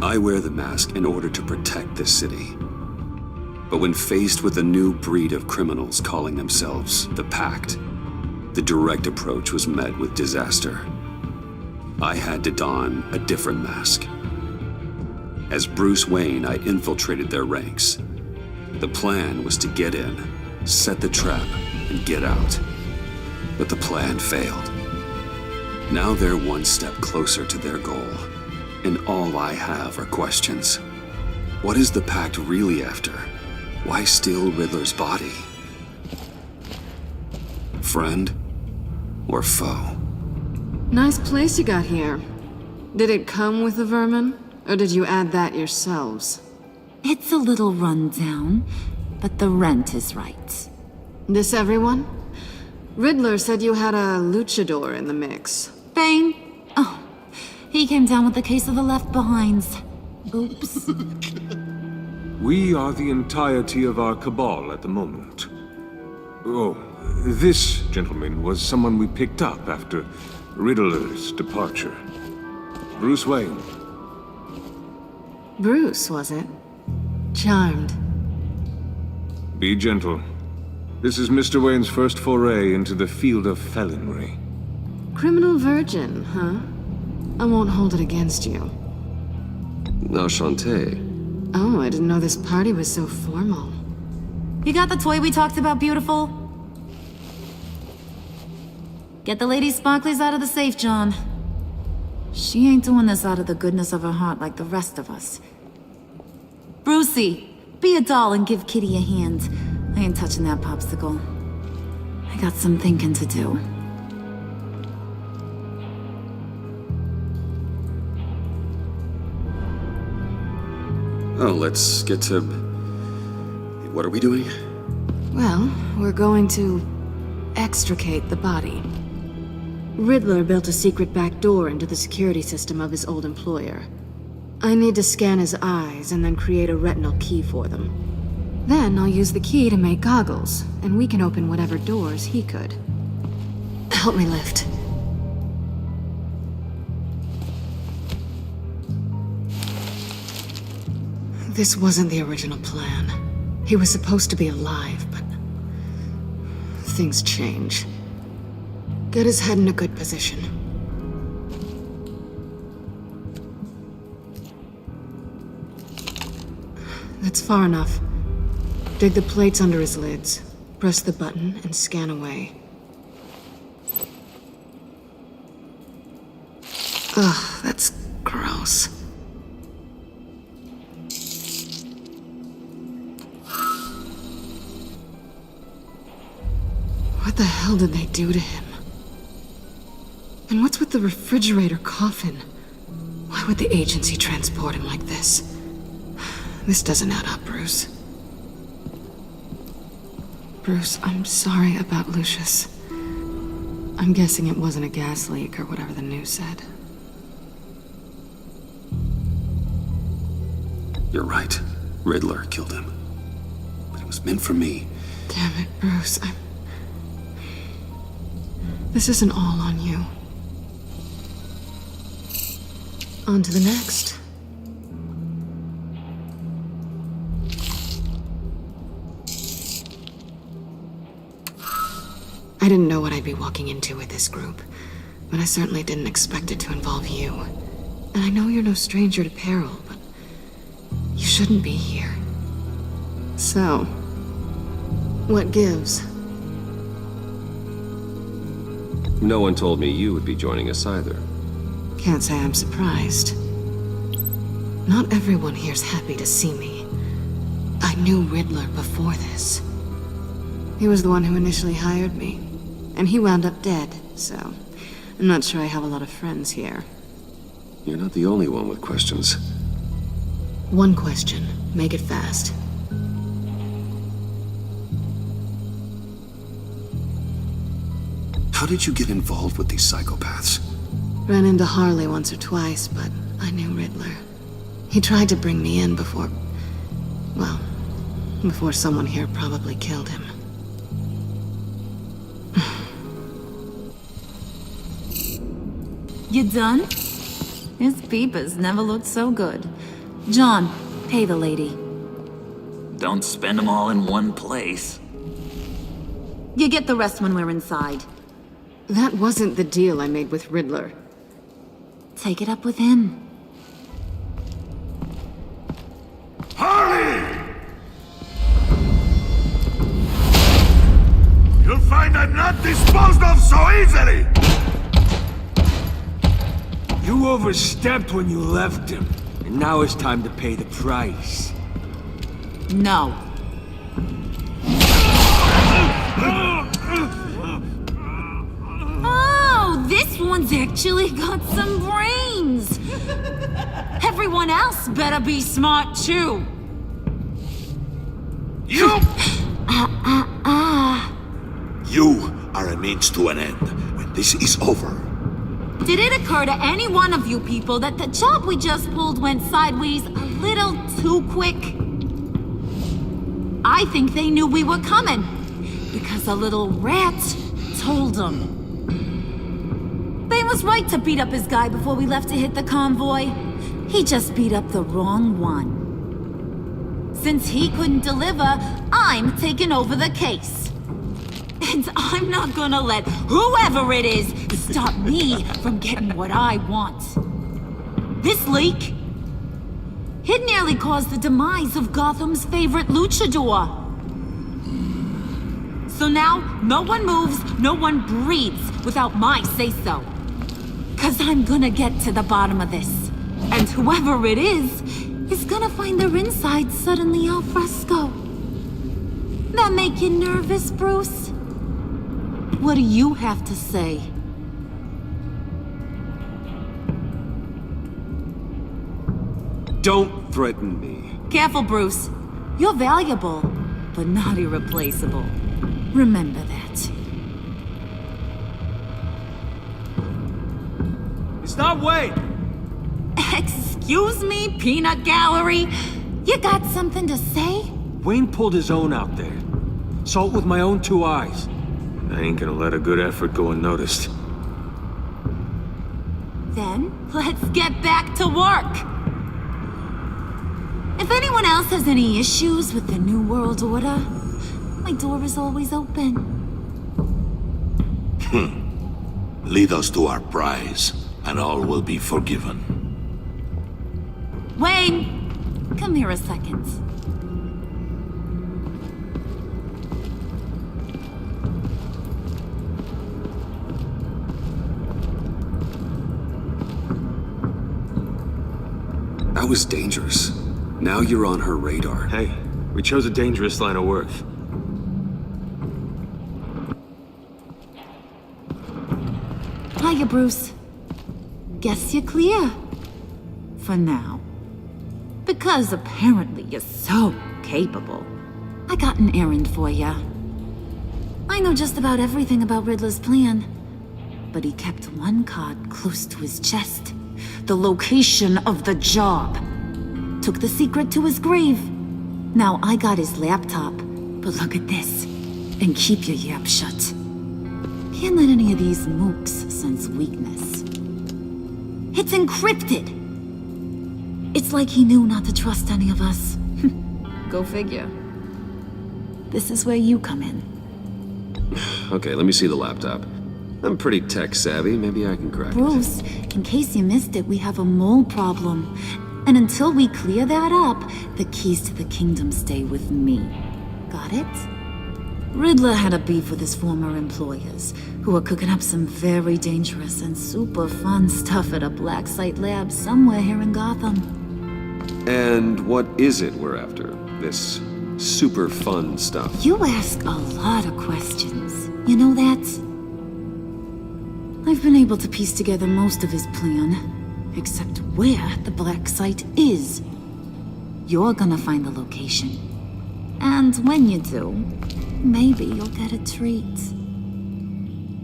I wear the mask in order to protect this city. But when faced with a new breed of criminals calling themselves the Pact, the direct approach was met with disaster. I had to don a different mask. As Bruce Wayne, I infiltrated their ranks. The plan was to get in, set the trap, and get out. But the plan failed. Now they're one step closer to their goal, and all I have are questions. What is the Pact really after? Why steal Riddler's body? Friend or foe? Nice place you got here. Did it come with the vermin, or did you add that yourselves? It's a little run down, but the rent is right. This everyone? Riddler said you had a luchador in the mix. Bang! Oh, he came down with the case of the left behinds. Oops. We are the entirety of our cabal at the moment. Oh, this gentleman was someone we picked up after Riddler's departure. Bruce Wayne. Bruce, was it? Charmed. Be gentle. This is Mr. Wayne's first foray into the field of felonry. Criminal virgin, huh? I won't hold it against you. Enchanté. Oh, I didn't know this party was so formal. You got the toy we talked about, beautiful? Get the lady sparklies out of the safe, John. She ain't doing this out of the goodness of her heart like the rest of us. Brucey, be a doll and give Kitty a hand. I ain't touching that popsicle. I got some thinking to do. Oh, let's get to... What are we doing? Well, we're going to extricate the body. Riddler built a secret back door into the security system of his old employer. I need to scan his eyes and then create a retinal key for them. Then I'll use the key to make goggles, and we can open whatever doors he could. Help me lift. This wasn't the original plan. He was supposed to be alive, but things change. Get his head in a good position. That's far enough. Dig the plates under his lids. Press the button and scan away. Ugh, that's gross. What the hell did they do to him? And what's with the refrigerator coffin? Why would the agency transport him like this? This doesn't add up, Bruce. Bruce, I'm sorry about Lucius. I'm guessing it wasn't a gas leak or whatever the news said. You're right. Riddler killed him. But it was meant for me. Damn it, Bruce. This isn't all on you. On to the next. I didn't know what I'd be walking into with this group, but I certainly didn't expect it to involve you. And I know you're no stranger to peril, but you shouldn't be here. So, what gives? No one told me you would be joining us either. Can't say I'm surprised. Not everyone here's happy to see me. I knew Riddler before this. He was the one who initially hired me, and he wound up dead, so I'm not sure I have a lot of friends here. You're not the only one with questions. One question. Make it fast. How did you get involved with these psychopaths? Ran into Harley once or twice, but I knew Riddler. He tried to bring me in before... well, before someone here probably killed him. You done? His peepers never looked so good. John, pay the lady. Don't spend them all in one place. You get the rest when we're inside. That wasn't the deal I made with Riddler. Take it up with him. Harley! You'll find I'm not disposed of so easily! You overstepped when you left him, and now it's time to pay the price. No. Oh, this one's actually got some brains. Everyone else better be smart too. You! You are a means to an end. When this is over, Did it occur to any one of you people that the job we just pulled went sideways a little too quick? I think they knew we were coming, because a little rat told them. They was right to beat up his guy before we left to hit the convoy. He just beat up the wrong one. Since he couldn't deliver, I'm taking over the case. And I'm not gonna let whoever it is stop me from getting what I want. This leak, it nearly caused the demise of Gotham's favorite luchador. So now, no one moves, no one breathes without my say-so. 'Cause I'm gonna get to the bottom of this. And whoever it is gonna find their insides suddenly al fresco. That make you nervous, Bruce? What do you have to say? Don't threaten me. Careful, Bruce. You're valuable, but not irreplaceable. Remember that. Stop, wait! Excuse me, Peanut Gallery? You got something to say? Wayne pulled his own out there. Saw it with my own 2 eyes. I ain't gonna let a good effort go unnoticed. Then, let's get back to work. If anyone else has any issues with the New World Order, my door is always open. Lead us to our prize, and all will be forgiven. Wayne, come here a second. That was dangerous. Now you're on her radar. Hey, we chose a dangerous line of work. Hiya, Bruce. Guess you're clear. For now. Because apparently you're so capable. I got an errand for ya. I know just about everything about Riddler's plan. But he kept one card close to his chest. The location of the job. Took the secret to his grave. Now I got his laptop. But look at this. And keep your yap shut. Can't let any of these mooks sense weakness. It's encrypted! It's like he knew not to trust any of us. Go figure. This is where you come in. Okay, let me see the laptop. I'm pretty tech savvy. Maybe I can crack it. Bruce, in case you missed it, we have a mole problem. And until we clear that up, the keys to the kingdom stay with me. Got it? Riddler had a beef with his former employers, who were cooking up some very dangerous and super fun stuff at a black site lab somewhere here in Gotham. And what is it we're after? This super fun stuff? You ask a lot of questions. You know that? I've been able to piece together most of his plan, except where the black site is. You're gonna find the location. And when you do, maybe you'll get a treat.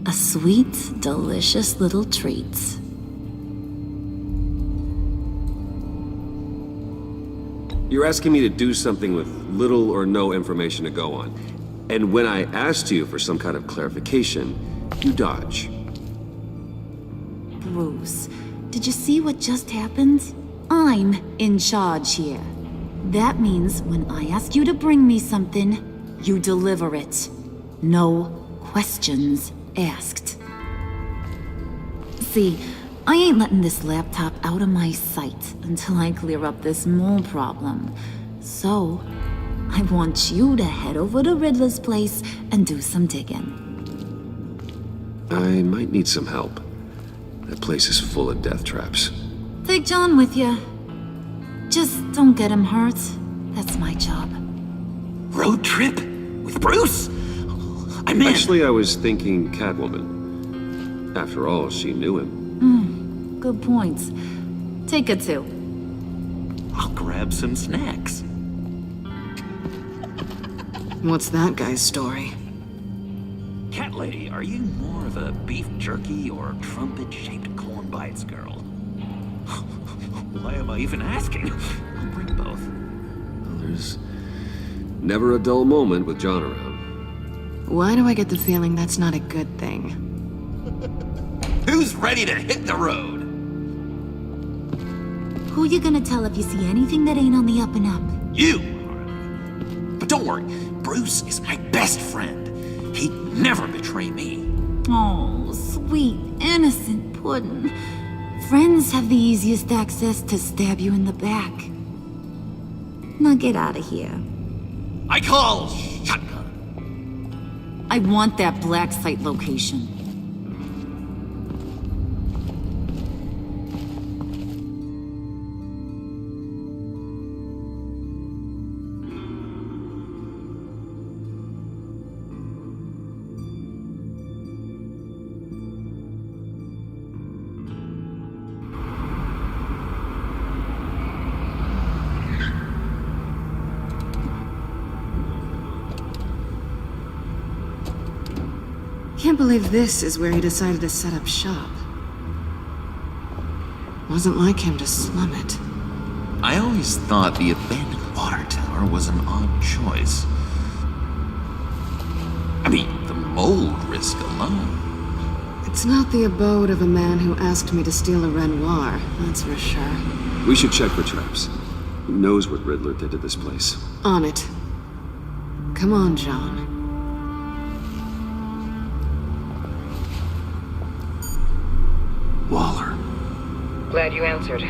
A sweet, delicious little treat. You're asking me to do something with little or no information to go on. And when I asked you for some kind of clarification, you dodge. Bruce, did you see what just happened? I'm in charge here. That means when I ask you to bring me something, you deliver it. No questions asked. See, I ain't letting this laptop out of my sight until I clear up this mole problem. So, I want you to head over to Riddler's place and do some digging. I might need some help. That place is full of death traps. Take John with you. Just don't get him hurt. That's my job. Road trip? With Bruce? I'm in. Actually, I was thinking Catwoman. After all, she knew him. Good point. Take her too. I'll grab some snacks. What's that guy's story? Cat lady, are you more of a beef jerky or trumpet-shaped corn bites girl? Why am I even asking? I'll bring both. Well, there's never a dull moment with John around. Why do I get the feeling that's not a good thing? Who's ready to hit the road? Who you gonna tell if you see anything that ain't on the up and up? You! But don't worry, Bruce is my best friend. He'd never betray me. Oh, sweet, innocent puddin'. Friends have the easiest access to stab you in the back. Now get out of here. I call shotgun. I want that black site location. Can't believe this is where he decided to set up shop. Wasn't like him to slum it. I always thought the abandoned water tower was an odd choice. I mean, the mold risk alone. It's not the abode of a man who asked me to steal a Renoir, that's for sure. We should check for traps. Who knows what Riddler did to this place? On it. Come on, John. Waller. Glad you answered.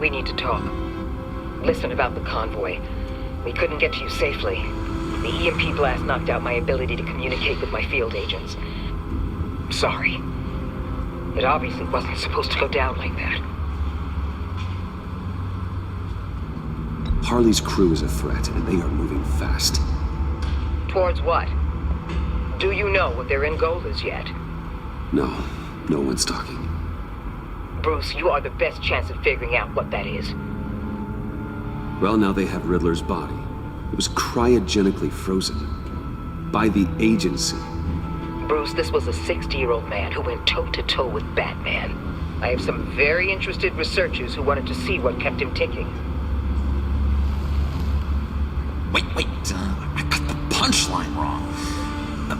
We need to talk. Listen about the convoy. We couldn't get to you safely. The EMP blast knocked out my ability to communicate with my field agents. Sorry. It obviously wasn't supposed to go down like that. Harley's crew is a threat, and they are moving fast. Towards what? Do you know what their end goal is yet? No one's talking. Bruce, you are the best chance of figuring out what that is. Well, now they have Riddler's body. It was cryogenically frozen. By the agency. Bruce, this was a 60-year-old man who went toe-to-toe with Batman. I have some very interested researchers who wanted to see what kept him ticking. Wait, I got the punchline wrong.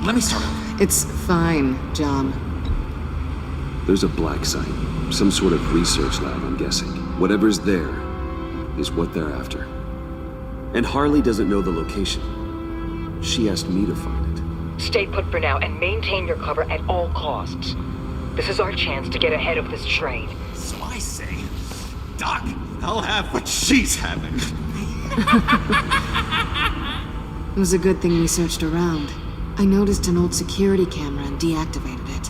Let me start over. It's fine, John. There's a black site. Some sort of research lab, I'm guessing. Whatever's there is what they're after. And Harley doesn't know the location. She asked me to find it. Stay put for now and maintain your cover at all costs. This is our chance to get ahead of this train. So I say, Doc, I'll have what she's having. It was a good thing we searched around. I noticed an old security camera and deactivated it.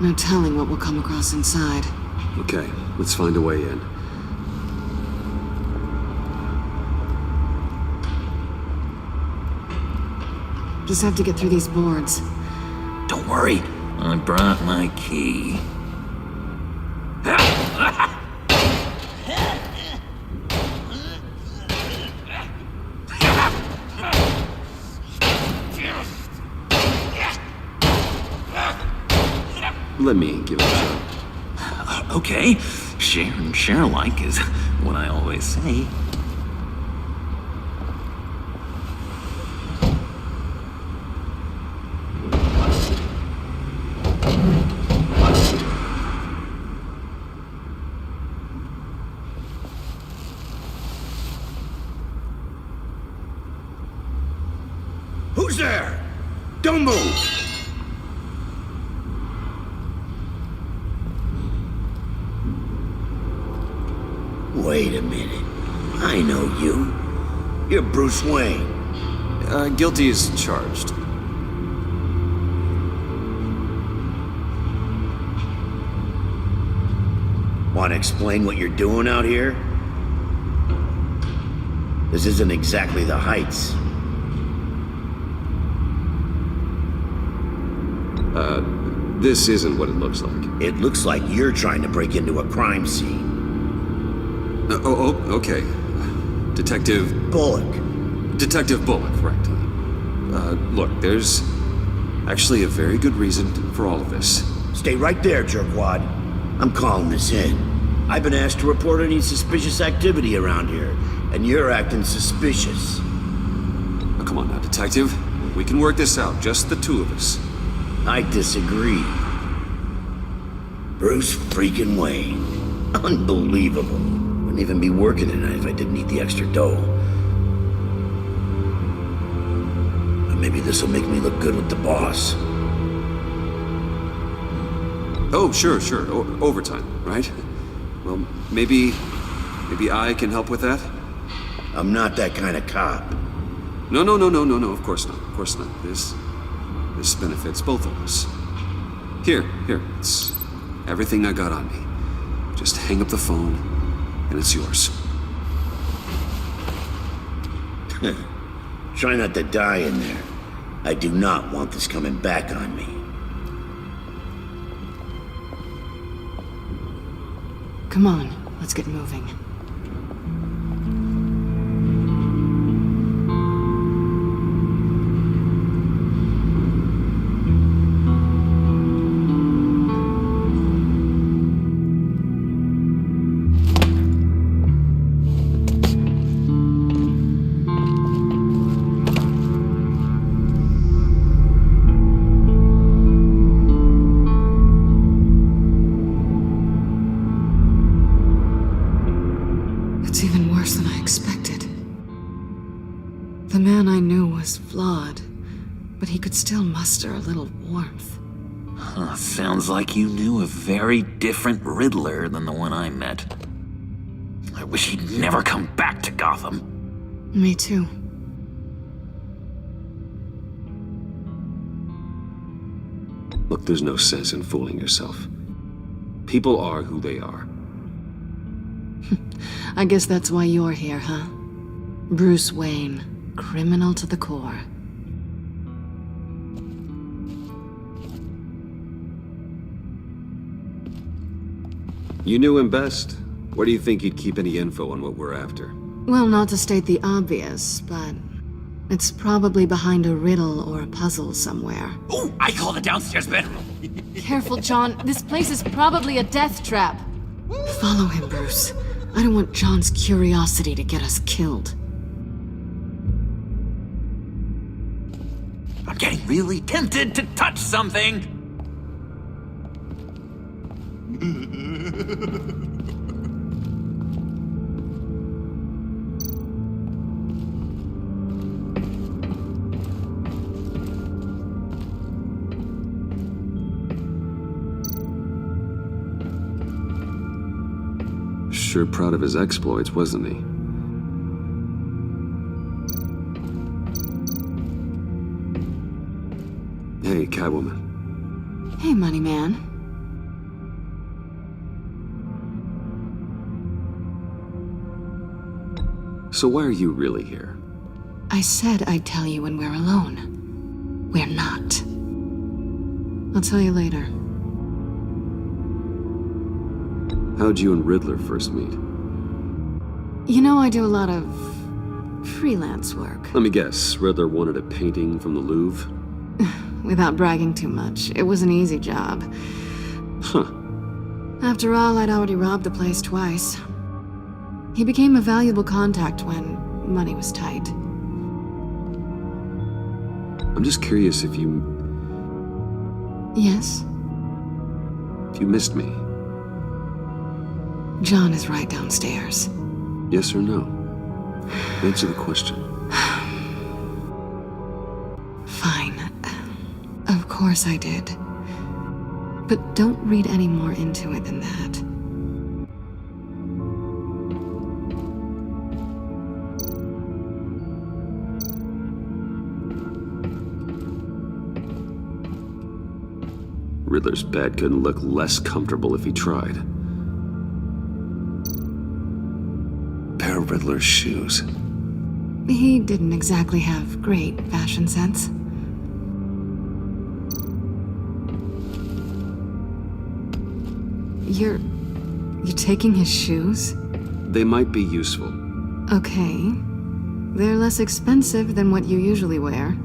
No telling what we'll come across inside. Okay, let's find a way in. Just have to get through these boards. Don't worry, I brought my key. Let me give it a shot. Okay, share and share alike is what I always say. Who's there? Don't move! Wait a minute. I know you. You're Bruce Wayne. Guilty as charged. Want to explain what you're doing out here? This isn't exactly the Heights. This isn't what it looks like. It looks like you're trying to break into a crime scene. Okay. Detective Bullock. Right. Look, there's actually a very good reason for all of this. Stay right there, jerkwad. I'm calling this in. I've been asked to report any suspicious activity around here, and you're acting suspicious. Oh, come on now, Detective. We can work this out, just the two of us. I disagree. Bruce freaking Wayne. Unbelievable. Wouldn't even be working tonight if I didn't need the extra dough. But maybe this'll make me look good with the boss. Oh, sure. Overtime, right? Well, maybe I can help with that? I'm not that kind of cop. No, of course not. This benefits both of us. Here, it's everything I got on me. Just hang up the phone, and it's yours. Try not to die in there. I do not want this coming back on me. Come on, let's get moving. It's even worse than I expected. The man I knew was flawed, but he could still muster a little warmth. Sounds like you knew a very different Riddler than the one I met. I wish he'd never come back to Gotham. Me too. Look, there's no sense in fooling yourself. People are who they are. I guess that's why you're here, huh? Bruce Wayne, criminal to the core. You knew him best. Where do you think he'd keep any info on what we're after? Well, not to state the obvious, but it's probably behind a riddle or a puzzle somewhere. Oh, I call the downstairs bedroom. Careful, John. This place is probably a death trap. Follow him, Bruce. I don't want John's curiosity to get us killed. I'm getting really tempted to touch something. Sure proud of his exploits, wasn't he? Hey, Catwoman. Hey, Money Man. So why are you really here? I said I'd tell you when we're alone. We're not. I'll tell you later. How'd you and Riddler first meet? You know, I do a lot of freelance work. Let me guess, Riddler wanted a painting from the Louvre? Without bragging too much, it was an easy job. Huh. After all, I'd already robbed the place twice. He became a valuable contact when money was tight. I'm just curious if you Yes? missed me. John is right downstairs. Yes or no? Answer the question. Fine. Of course I did. But don't read any more into it than that. Riddler's bed couldn't look less comfortable if he tried. A pair of Riddler's shoes. He didn't exactly have great fashion sense. You're taking his shoes? They might be useful. Okay. They're less expensive than what you usually wear.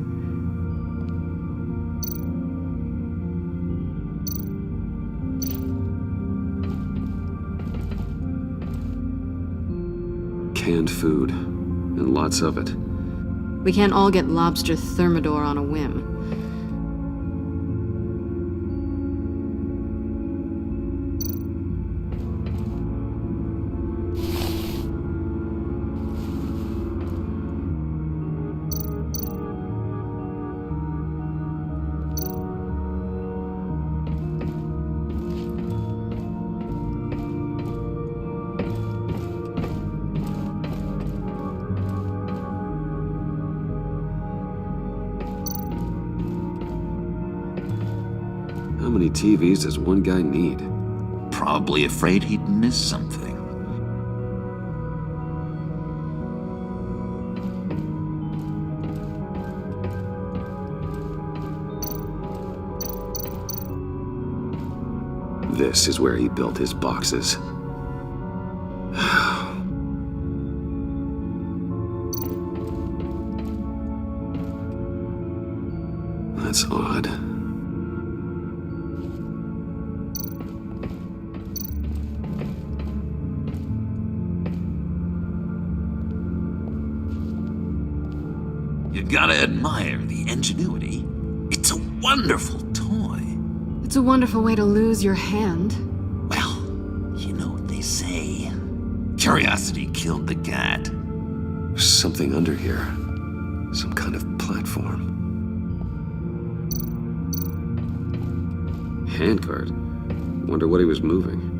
Canned food, and lots of it. We can't all get lobster thermidor on a whim. How many TVs does one guy need? Probably afraid he'd miss something. This is where he built his boxes. That's odd. You gotta admire the ingenuity. It's a wonderful toy. It's a wonderful way to lose your hand. Well, you know what they say. Curiosity killed the cat. There's something under here. Some kind of platform. Handcart. Wonder what he was moving.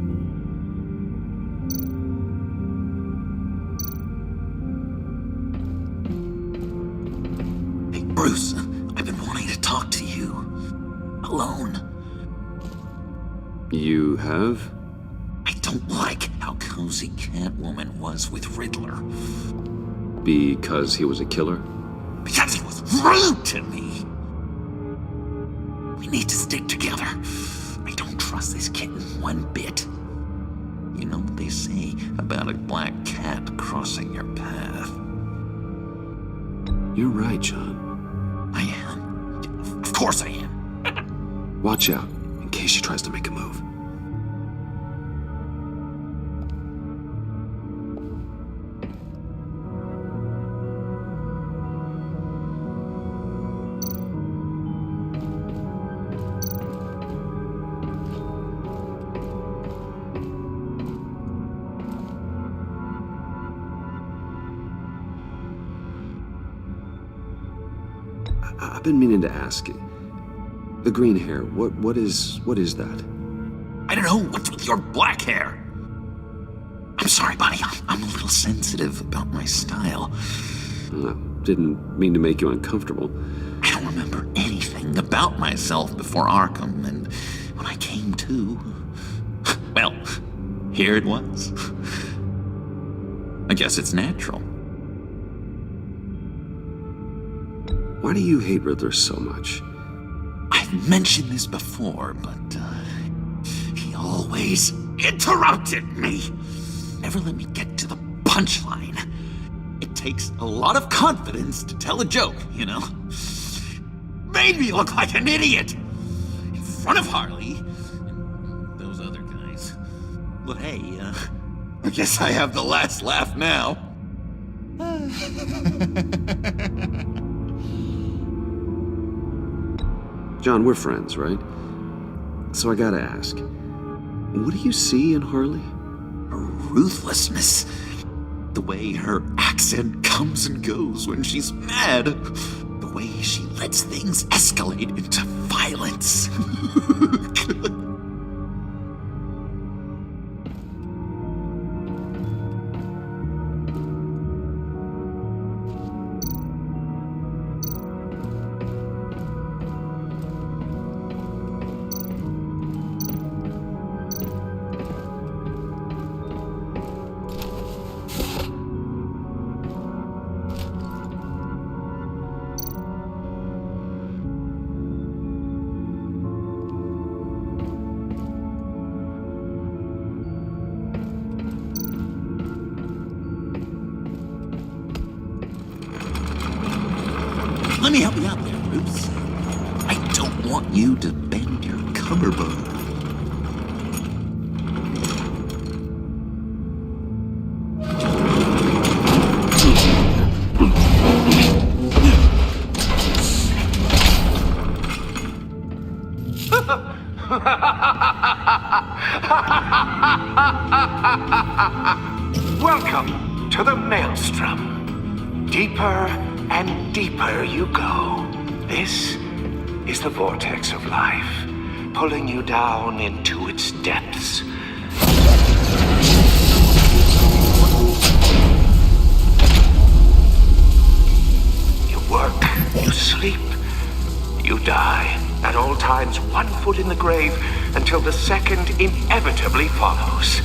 Hey, Bruce, I've been wanting to talk to you. Alone. You have? I don't like how cozy Catwoman was with Riddler. Because he was a killer? Because he was rude to me. We need to stick together. I don't trust this kitten one bit. You know what they say about a black cat crossing your path? You're right, John. I am. Of course I am. Watch out, in case she tries to make a move. I've been meaning to ask you. The green hair, what is that? I don't know what's with your black hair. I'm sorry, buddy. I'm a little sensitive about my style. Didn't mean to make you uncomfortable. I don't remember anything about myself before Arkham, and when I came to, well, here it was. I guess it's natural. Why do you hate Riddler so much? I've mentioned this before, but he always interrupted me. Never let me get to the punchline. It takes a lot of confidence to tell a joke, you know? Made me look like an idiot in front of Harley and those other guys. But hey, I guess I have the last laugh now. John, we're friends, right? So I gotta ask, what do you see in Harley? Her ruthlessness. The way her accent comes and goes when she's mad. The the way she lets things escalate into violence. Let me help you out there, Bruce. I don't want you to bend your cummerbund. Welcome to the Maelstrom. Deeper and deeper you go. This is the vortex of life, pulling you down into its depths. You work, you sleep, you die. At all times, 1 foot in the grave until the second inevitably follows.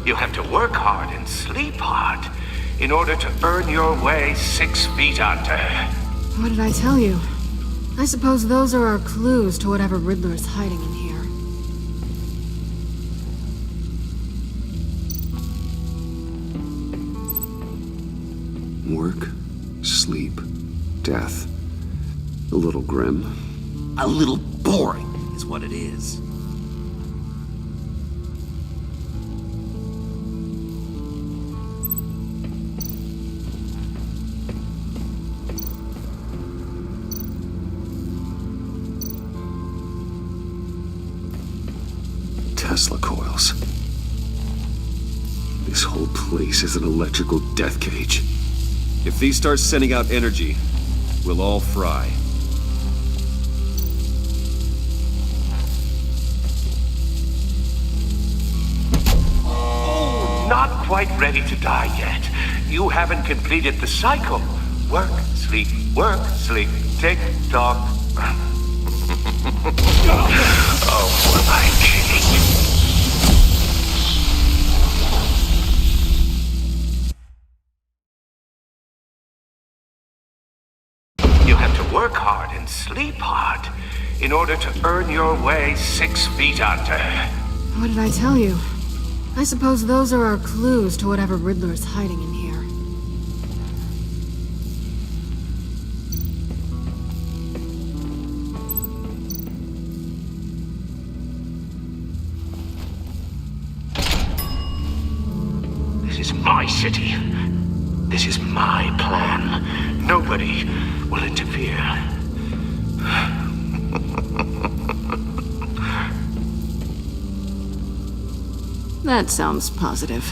You have to work hard and sleep hard in order to earn your way 6 feet under. What did I tell you? I suppose those are our clues to whatever Riddler is hiding in here. Work, sleep, death. A little grim. A little boring is what it is. Tesla coils. This whole place is an electrical death cage. If these start sending out energy, we'll all fry. Not quite ready to die yet. You haven't completed the cycle. Work, sleep, tick tock. Oh, am I kidding? You have to work hard and sleep hard in order to earn your way 6 feet under. What did I tell you? I suppose those are our clues to whatever Riddler is hiding in here. This is my city. This is my plan. Nobody will interfere. That sounds positive.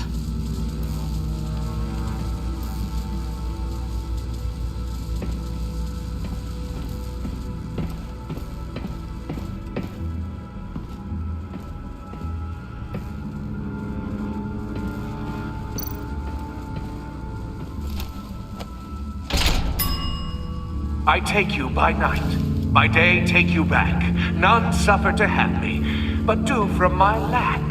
I take you by night. By day, take you back. None suffer to have me, but do from my lack.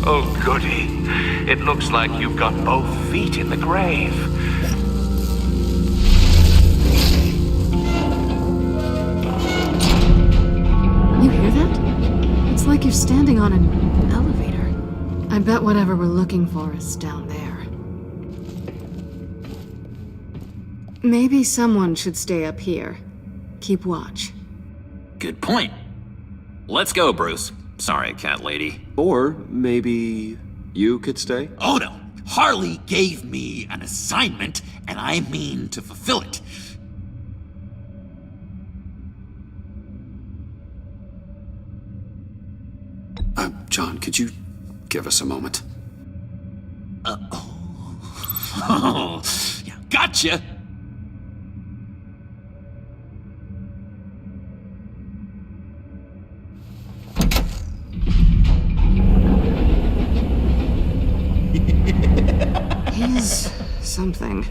Oh, goody. It looks like you've got both feet in the grave. You hear that? It's like you're standing on an elevator. I bet whatever we're looking for is down there. Maybe someone should stay up here. Keep watch. Good point. Let's go, Bruce. Sorry, cat lady. Or maybe you could stay? Oh no, Harley gave me an assignment, and I mean to fulfill it. John, could you give us a moment? Oh, yeah, gotcha! He's something.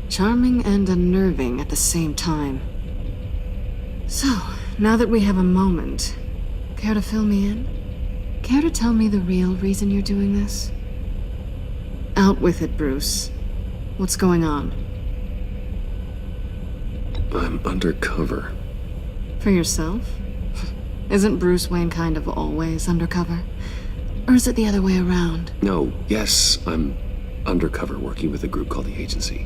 Charming and unnerving at the same time. So, now that we have a moment, care to fill me in? Care to tell me the real reason you're doing this? Out with it, Bruce. What's going on? I'm undercover. For yourself? Isn't Bruce Wayne kind of always undercover? Or is it the other way around? No, yes, I'm undercover working with a group called the Agency.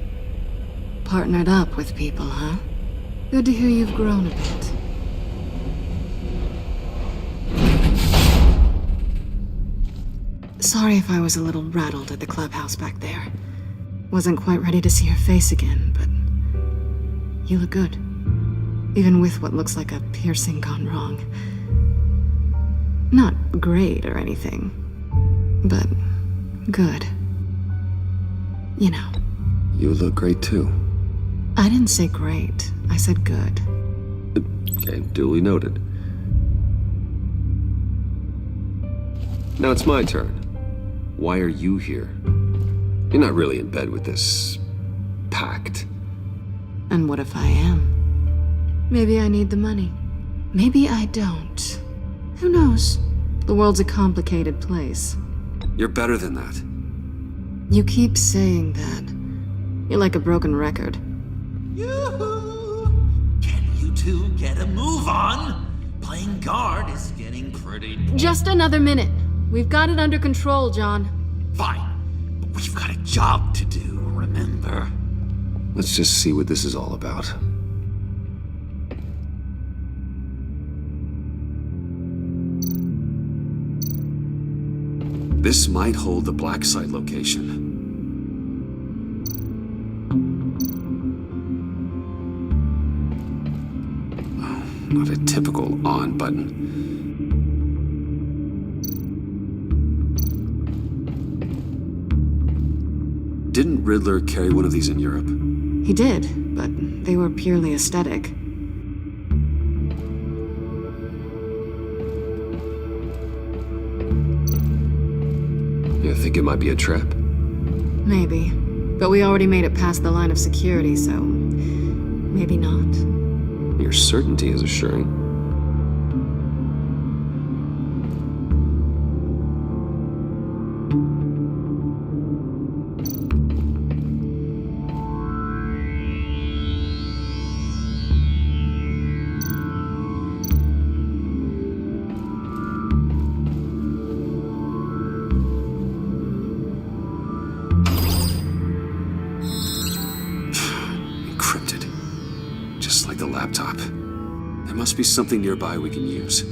Partnered up with people, huh? Good to hear you've grown a bit. Sorry if I was a little rattled at the clubhouse back there. Wasn't quite ready to see your face again, but you look good. Even with what looks like a piercing gone wrong. Not great or anything, but good. You know. You look great too. I didn't say great. I said good. Okay, duly noted. Now it's my turn. Why are you here? You're not really in bed with this pact. And what if I am? Maybe I need the money. Maybe I don't. Who knows? The world's a complicated place. You're better than that. You keep saying that. You're like a broken record. Yoo-hoo! Can you two get a move on? Playing guard is getting pretty... Just another minute. We've got it under control, John. Fine, but we've got a job to do, remember? Let's just see what this is all about. This might hold the black site location. Oh, not a typical on button. Didn't Riddler carry one of these in Europe? He did, but they were purely aesthetic. You think it might be a trap? Maybe. But we already made it past the line of security, so... maybe not. Your certainty is assuring. Laptop. There must be something nearby we can use.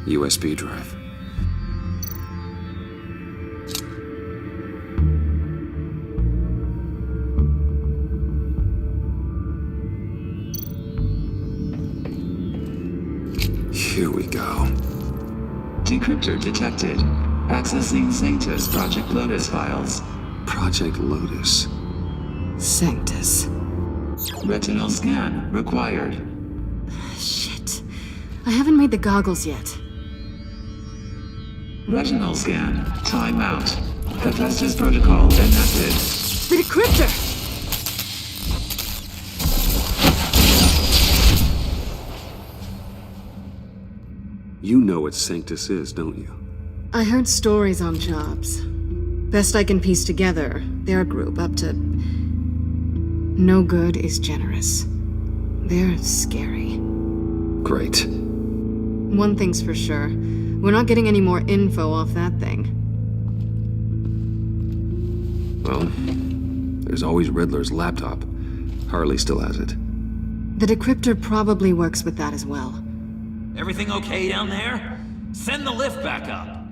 USB drive. Here we go. Decryptor detected. Accessing Sanctus Project Lotus files. Project Lotus? Sanctus. Retinal scan required. Shit. I haven't made the goggles yet. Retinal scan. Timeout. Hephaestus protocol enacted. The decryptor! You know what Sanctus is, don't you? I heard stories on jobs. Best I can piece together, they're a group up to... No good is generous. They're scary. Great. One thing's for sure. We're not getting any more info off that thing. Well, there's always Riddler's laptop. Harley still has it. The decryptor probably works with that as well. Everything okay down there? Send the lift back up.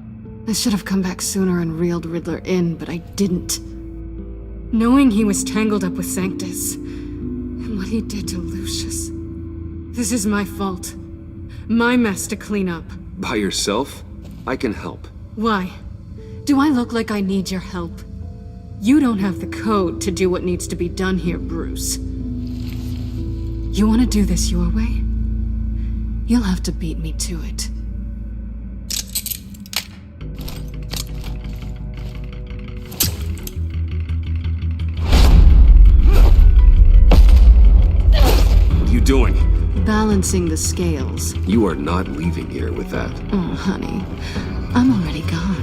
I should have come back sooner and reeled Riddler in, but I didn't. Knowing he was tangled up with Sanctus, and what he did to Lucius. This is my fault. My mess to clean up. By yourself? I can help. Why? Do I look like I need your help? You don't have the code to do what needs to be done here, Bruce. You want to do this your way? You'll have to beat me to it. What are you doing? Balancing the scales. You are not leaving here with that. Oh, honey. I'm already gone.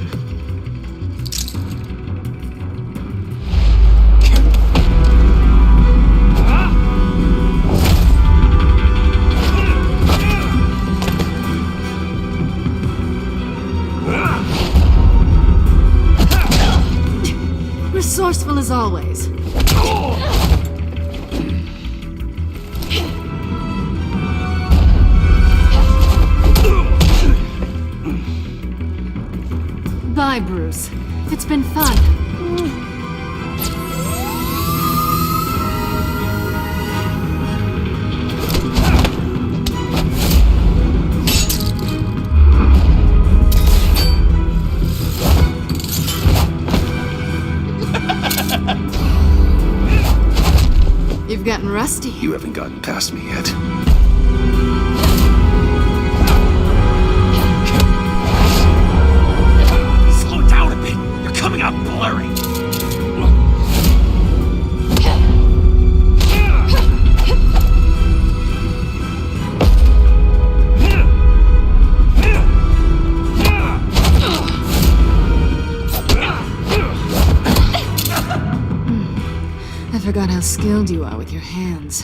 Resourceful as always. Bye, Bruce. It's been fun. You've gotten rusty. You haven't gotten past me yet. Slow down a bit. You're coming out blurry. I forgot how skilled you are with your hands.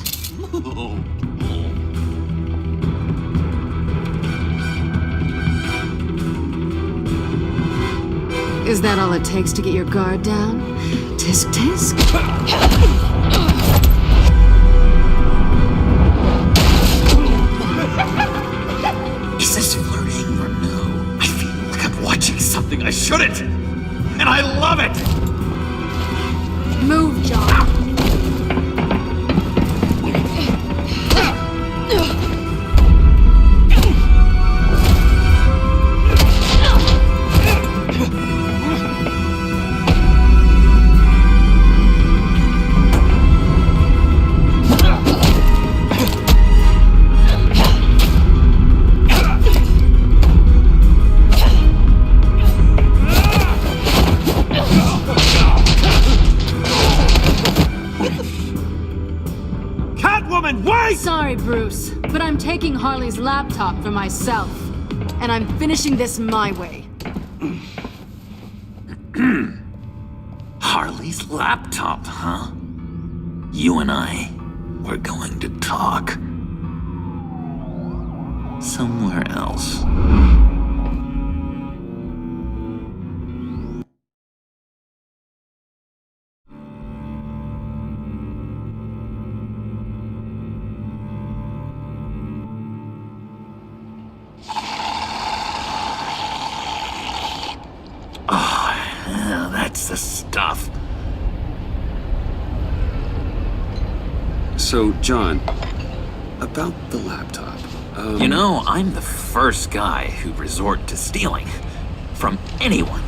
Is that all it takes to get your guard down? Tisk tisk? Is this flirting or no? I feel like I'm watching something I shouldn't. And I love it! Move, John. Sorry, Bruce, but I'm taking Harley's laptop for myself. And I'm finishing this my way. Harley's laptop, huh? You and I, we're going to talk. Somewhere else. That's the stuff. So, John, about the laptop. You know, I'm the first guy who'd resort to stealing. From anyone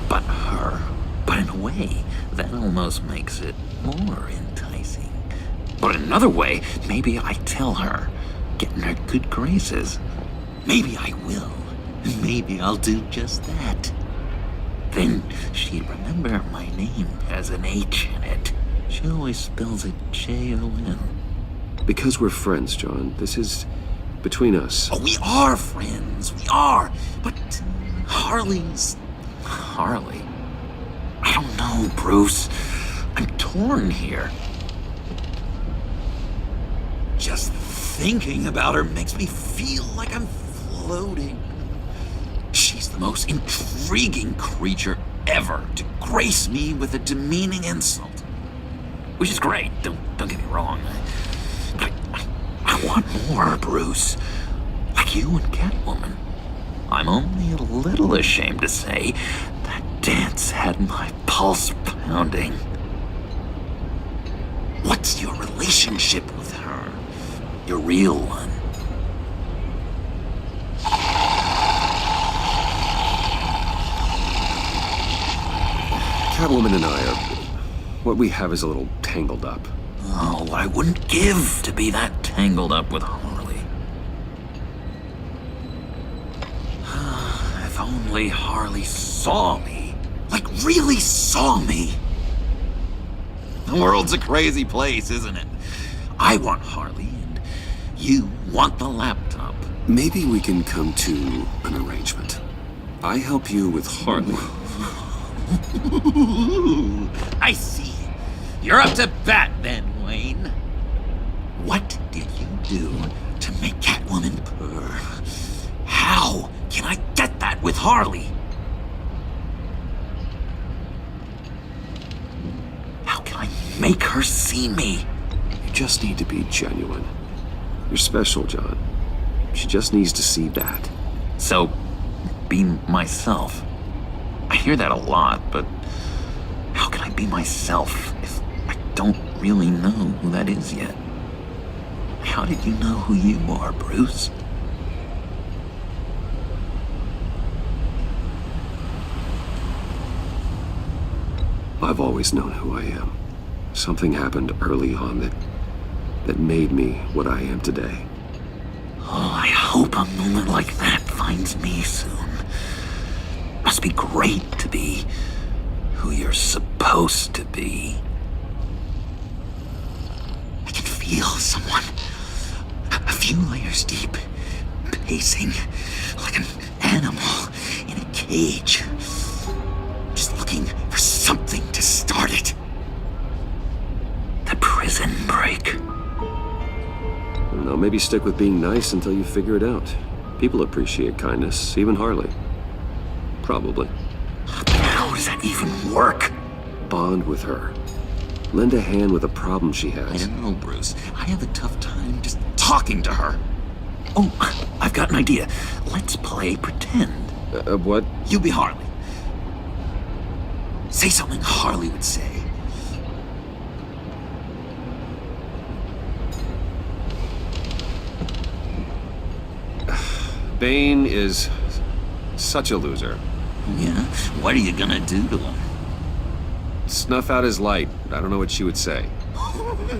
but her. But in a way, that almost makes it more enticing. But in another way, maybe I tell her, get in her good graces. Maybe I will. Maybe I'll do just that. Then she'd remember my name has an H in it. She always spells it Jon. Because we're friends, John. This is between us. Oh, we are friends. We are. But Harley's... Harley? I don't know, Bruce. I'm torn here. Just thinking about her makes me feel like I'm floating. She's the most intriguing creature ever to grace me with a demeaning insult. Which is great, don't get me wrong. But I want more, Bruce. like you and Catwoman. I'm only a little ashamed to say that dance had my pulse pounding. What's your relationship with her? Your real one. Catwoman and I are... what we have is a little tangled up. Oh, what I wouldn't give to be that tangled up with Harley. If only Harley saw me. Like, really saw me? The world's a crazy place, isn't it? I want Harley, and you want the laptop. Maybe we can come to an arrangement. I help you with Harley. I see. You're up to bat then, Wayne. What did you do to make Catwoman purr? How can I get that with Harley? How can I make her see me? You just need to be genuine. You're special, John. She just needs to see that. So, be myself. I hear that a lot, but how can I be myself if I don't really know who that is yet? How did you know who you are, Bruce? I've always known who I am. Something happened early on that made me what I am today. Oh, I hope a moment like that finds me soon. Must be great to be who you're supposed to be. I can feel someone a few layers deep, pacing like an animal in a cage. Just looking for something to start it. The prison break. I don't know, maybe stick with being nice until you figure it out. People appreciate kindness, even Harley. Probably. How does that even work? Bond with her. Lend a hand with a problem she has. I don't know, Bruce. I have a tough time just talking to her. Oh, I've got an idea. Let's play pretend. What? You be Harley. Say something Harley would say. Bane is such a loser. Yeah? What are you gonna do to him? Snuff out his light. I don't know what she would say.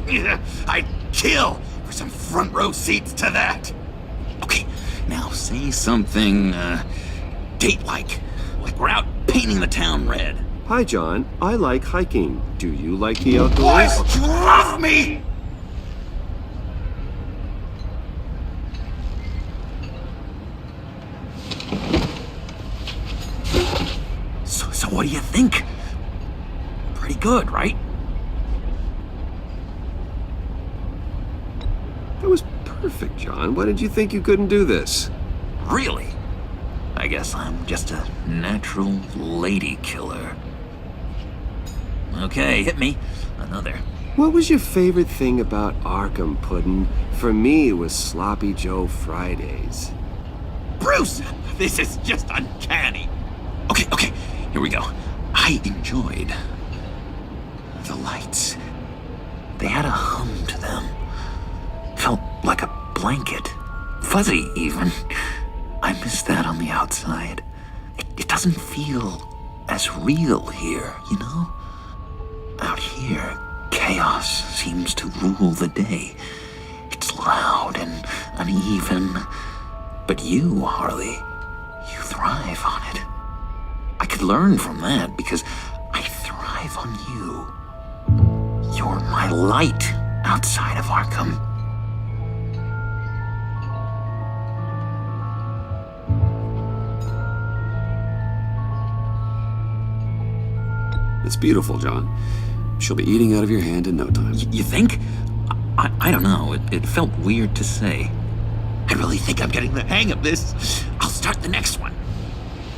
Yeah, I'd kill for some front row seats to that. Okay, now say something, date-like. Like we're out painting the town red. Hi, John. I like hiking. Do you like the outdoors? Boy, you love me! So what do you think? Pretty good, right? That was perfect, John. Why did you think you couldn't do this? Really? I guess I'm just a natural lady killer. Okay, hit me. Another. What was your favorite thing about Arkham, Puddin'? For me, it was Sloppy Joe Fridays. Bruce! This is just uncanny. Okay, here we go. I enjoyed the lights. They had a hum to them. Felt like a blanket. Fuzzy, even. I miss that on the outside. It doesn't feel as real here, you know? Out here, chaos seems to rule the day. It's loud and uneven. But you, Harley, you thrive on it. I could learn from that because I thrive on you. You're my light outside of Arkham. It's beautiful, John. She'll be eating out of your hand in no time. You think? I don't know. It felt weird to say. I really think I'm getting the hang of this. I'll start the next one.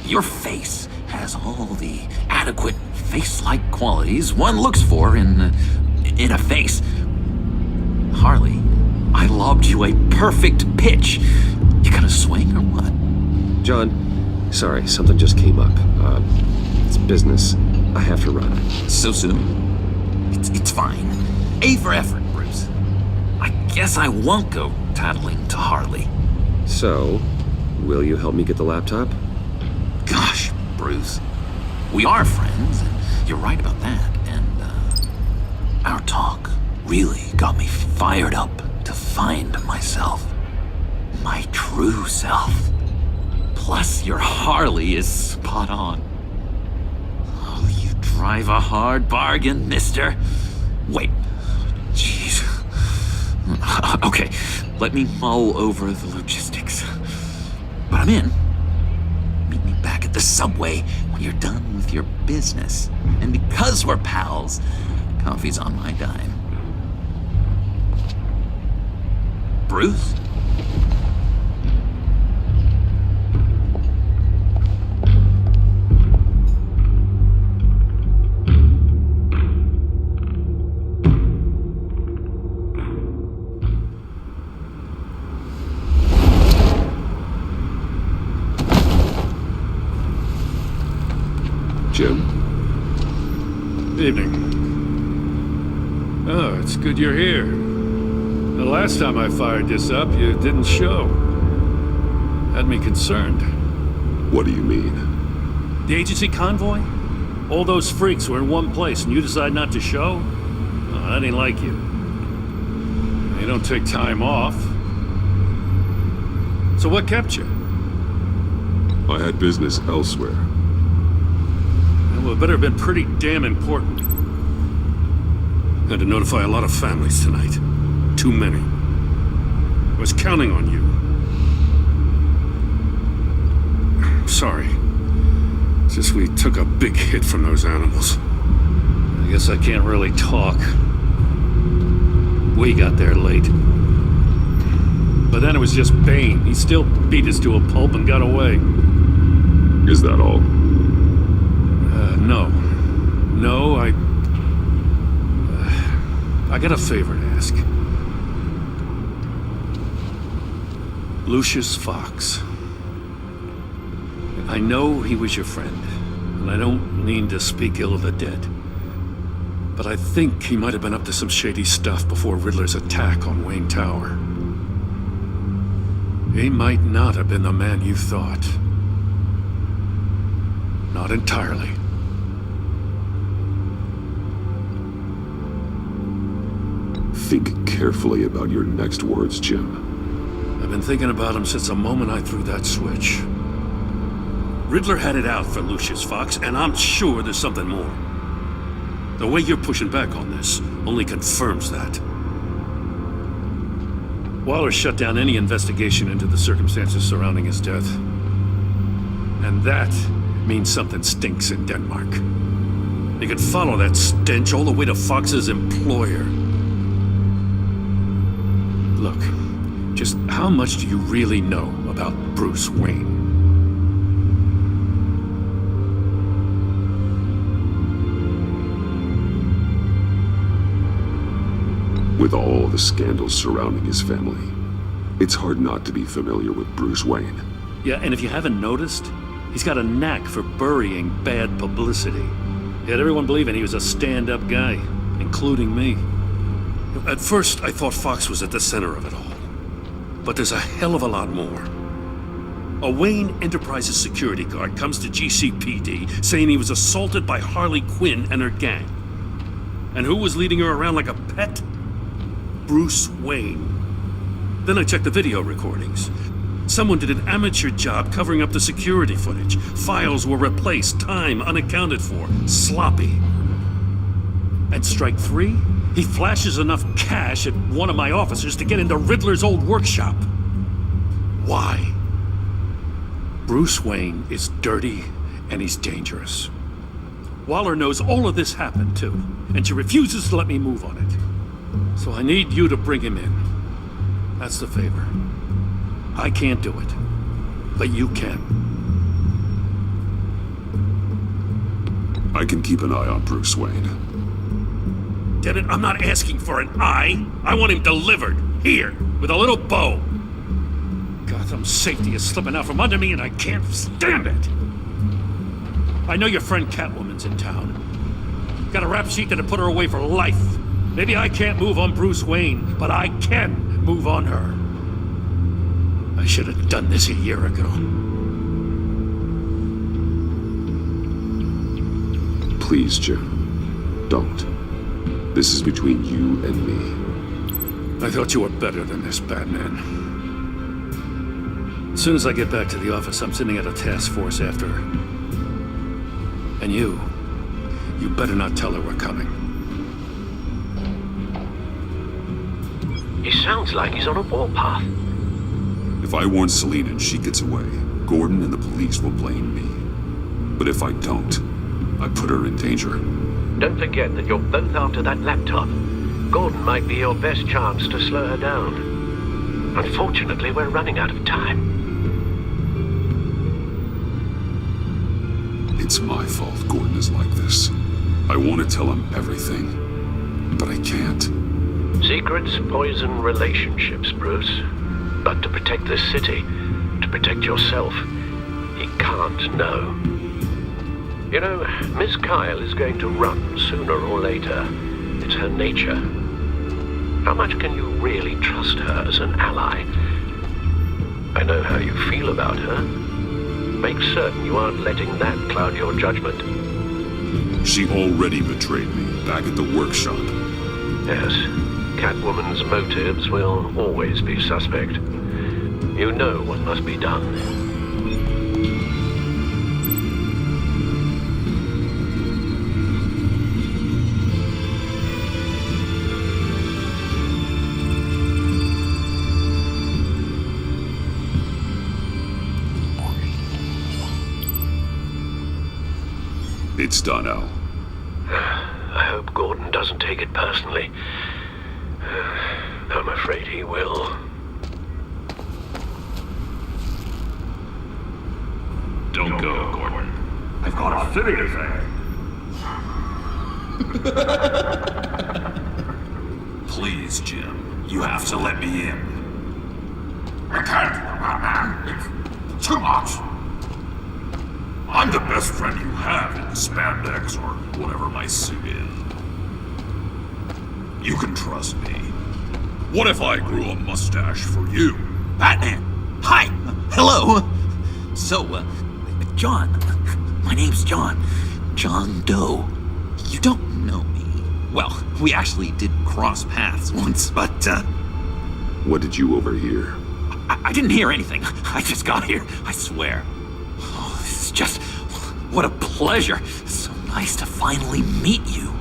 Your face has all the adequate face-like qualities one looks for in a face. Harley, I lobbed you a perfect pitch. You got a swing or what? John, sorry, something just came up. It's business. I have to run. So soon? It's fine. A for effort, Bruce. I guess I won't go tattling to Harley. So, will you help me get the laptop? Gosh, Bruce. We are friends, and you're right about that. And, our talk really got me fired up to find myself. My true self. Plus, your Harley is spot on. Oh, you drive a hard bargain, mister. Wait. Jeez. Okay, let me mull over the logistics. But I'm in. Meet me back at the subway when you're done with your business. And because we're pals, coffee's on my dime. Bruce? Jim? Evening. Oh, it's good you're here. The last time I fired this up, you didn't show. Had me concerned. What do you mean? The agency convoy? All those freaks were in one place and you decide not to show? Oh, I didn't like you. You don't take time off. So what kept you? I had business elsewhere. Well, it better have been pretty damn important. Had to notify a lot of families tonight. Too many. I was counting on you. Sorry. It's just we took a big hit from those animals. I guess I can't really talk. We got there late. But then it was just Bane. He still beat us to a pulp and got away. Is that all? No. No, I got a favor to ask. Lucius Fox. I know he was your friend, and I don't mean to speak ill of the dead. But I think he might have been up to some shady stuff before Riddler's attack on Wayne Tower. He might not have been the man you thought. Not entirely. Think carefully about your next words, Jim. I've been thinking about him since the moment I threw that switch. Riddler had it out for Lucius Fox, and I'm sure there's something more. The way you're pushing back on this only confirms that. Waller shut down any investigation into the circumstances surrounding his death. And that means something stinks in Denmark. You could follow that stench all the way to Fox's employer. Look, just how much do you really know about Bruce Wayne? With all the scandals surrounding his family, it's hard not to be familiar with Bruce Wayne. Yeah, and if you haven't noticed, he's got a knack for burying bad publicity. He had everyone believing he was a stand-up guy, including me. At first, I thought Fox was at the center of it all. But there's a hell of a lot more. A Wayne Enterprises security guard comes to GCPD saying he was assaulted by Harley Quinn and her gang. And who was leading her around like a pet? Bruce Wayne. Then I checked the video recordings. Someone did an amateur job covering up the security footage. Files were replaced, time unaccounted for, sloppy. At strike 3, he flashes enough cash at one of my officers to get into Riddler's old workshop. Why? Bruce Wayne is dirty and he's dangerous. Waller knows all of this happened too, and she refuses to let me move on it. So I need you to bring him in. That's the favor. I can't do it, but you can. I can keep an eye on Bruce Wayne. Damn it, I'm not asking for an eye. I want him delivered, here, with a little bow. God, Some safety is slipping out from under me and I can't stand it! I know your friend Catwoman's in town. Got a rap sheet that'll put her away for life. Maybe I can't move on Bruce Wayne, but I can move on her. I should have done this a year ago. Please, Jim. Don't. This is between you and me. I thought you were better than this, Batman. As soon as I get back to the office, I'm sitting at a task force after her. And you better not tell her we're coming. He sounds like he's on a warpath. If I warn Selina and she gets away, Gordon and the police will blame me. But if I don't, I put her in danger. Don't forget that you're both after that laptop. Gordon might be your best chance to slow her down. Unfortunately, we're running out of time. It's my fault Gordon is like this. I want to tell him everything, but I can't. Secrets poison relationships, Bruce. But to protect this city, to protect yourself, he can't know. You know, Miss Kyle is going to run sooner or later. It's her nature. How much can you really trust her as an ally? I know how you feel about her. Make certain you aren't letting that cloud your judgment. She already betrayed me back at the workshop. Yes, Catwoman's motives will always be suspect. You know what must be done. It's done, Al. I hope Gordon doesn't take it personally. I'm afraid he will. Don't go, Gordon. I've got a city to save. Please, Jim. You have to let me in. I can't, Batman. It's too much. I'm the best friend you have in spandex or whatever my suit is. You can trust me. What if I grew a mustache for you? Batman! Hi! Hello! So, John. My name's John. John Doe. You don't know me. Well, we actually did cross paths once, but, What did you overhear? I didn't hear anything. I just got here, I swear. Oh, this is just... What a pleasure. So nice to finally meet you.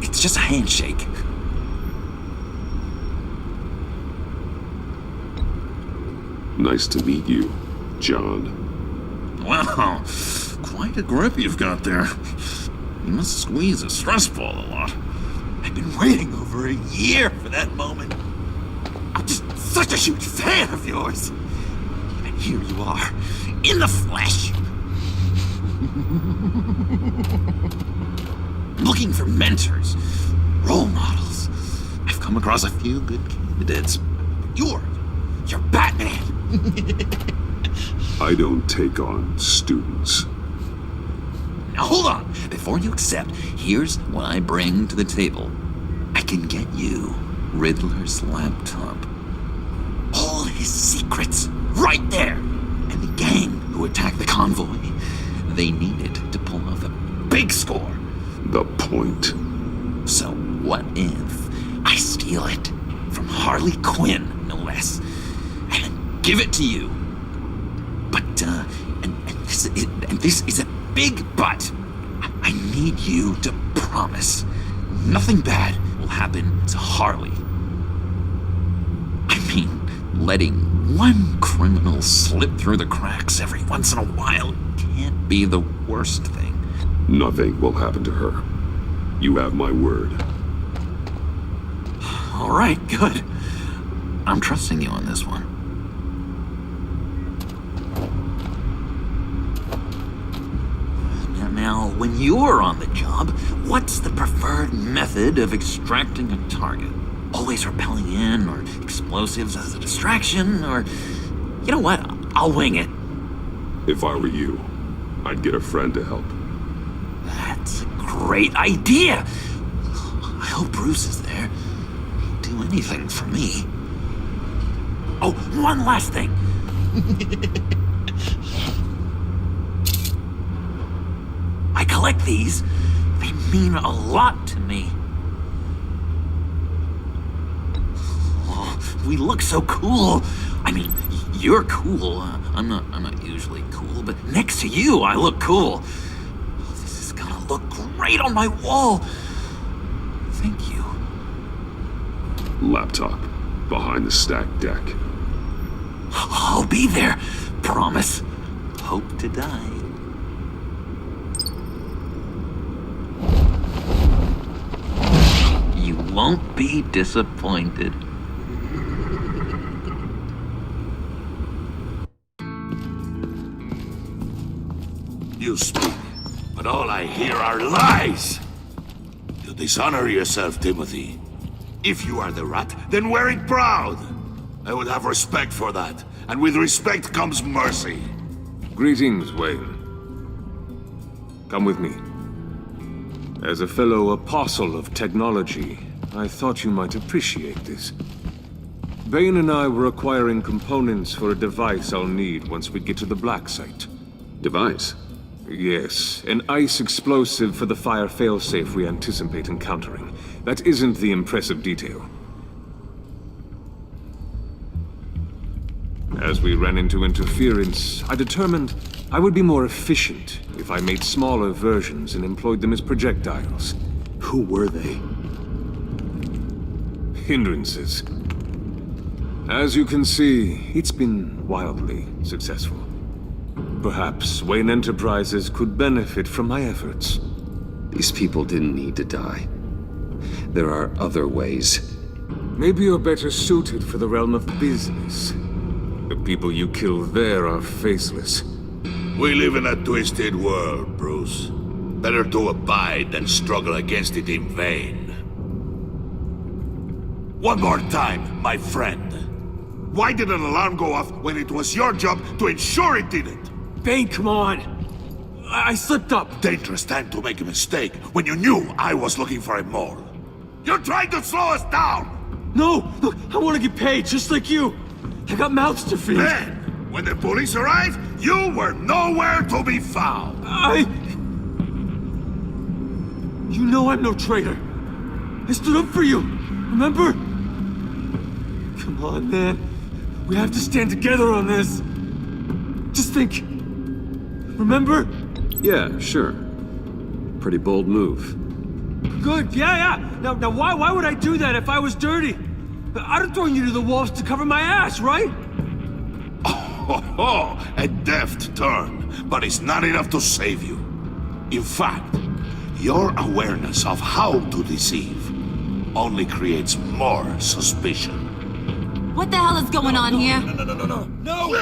It's just a handshake. Nice to meet you, John. Wow, quite a grip you've got there. You must squeeze a stress ball a lot. I've been waiting over a year for that moment. I'm just such a huge fan of yours. And here you are, in the flesh. Looking for mentors, role models. I've come across a few good candidates. You're Batman. I don't take on students. Now hold on. Before you accept, here's what I bring to the table. I can get you Riddler's laptop. All his secrets, right there. And the gang who attacked the convoy, they needed to pull off a big score. The point. So what if I steal it from Harley Quinn, no less, and then give it to you? But, and this is a big but. I need you to promise nothing bad will happen to Harley. I mean, letting one criminal slip through the cracks every once in a while can't be the worst thing. Nothing will happen to her. You have my word. All right, good. I'm trusting you on this one. Now, when you're on the job, what's the preferred method of extracting a target? always rappelling in, or explosives as a distraction, or... You know what? I'll wing it. If I were you, I'd get a friend to help. That's a great idea! I hope Bruce is there. He'd do anything for me. Oh, one last thing. I collect these. They mean a lot to me. Oh, we look so cool. I mean, you're cool. I'm not usually cool, but next to you, I look cool. This is gonna look great on my wall. Thank you. Laptop. Behind the stacked deck. I'll be there. Promise. Hope to die. You won't be disappointed. You speak, but all I hear are lies! You dishonor yourself, Timothy. If you are the rat, then wear it proud! I would have respect for that, and with respect comes mercy. Greetings, Wayne. Come with me. As a fellow apostle of technology, I thought you might appreciate this. Bane and I were acquiring components for a device I'll need once we get to the Black Site. Device? Yes, an ice explosive for the fire failsafe we anticipate encountering. That isn't the impressive detail. As we ran into interference, I determined I would be more efficient if I made smaller versions and employed them as projectiles. Who were they? Hindrances. As you can see, it's been wildly successful. Perhaps Wayne Enterprises could benefit from my efforts. These people didn't need to die. There are other ways. Maybe you're better suited for the realm of business. The people you kill there are faceless. We live in a twisted world, Bruce. Better to abide than struggle against it in vain. One more time, my friend. Why did an alarm go off when it was your job to ensure it didn't? Bane, come on! I slipped up! Dangerous time to make a mistake when you knew I was looking for a mole. You're trying to slow us down! No! Look, I want to get paid, just like you! I got mouths to feed! Then, when the police arrived, you were nowhere to be found! You know I'm no traitor! I stood up for you, remember? Come on, man. We have to stand together on this. Just think. Remember? Yeah, sure. Pretty bold move. Good, yeah. Now why would I do that if I was dirty? I'd have thrown you to the wolves to cover my ass, right? Oh, a deft turn, but it's not enough to save you. In fact, your awareness of how to deceive only creates more suspicion. What the hell is going on here? No!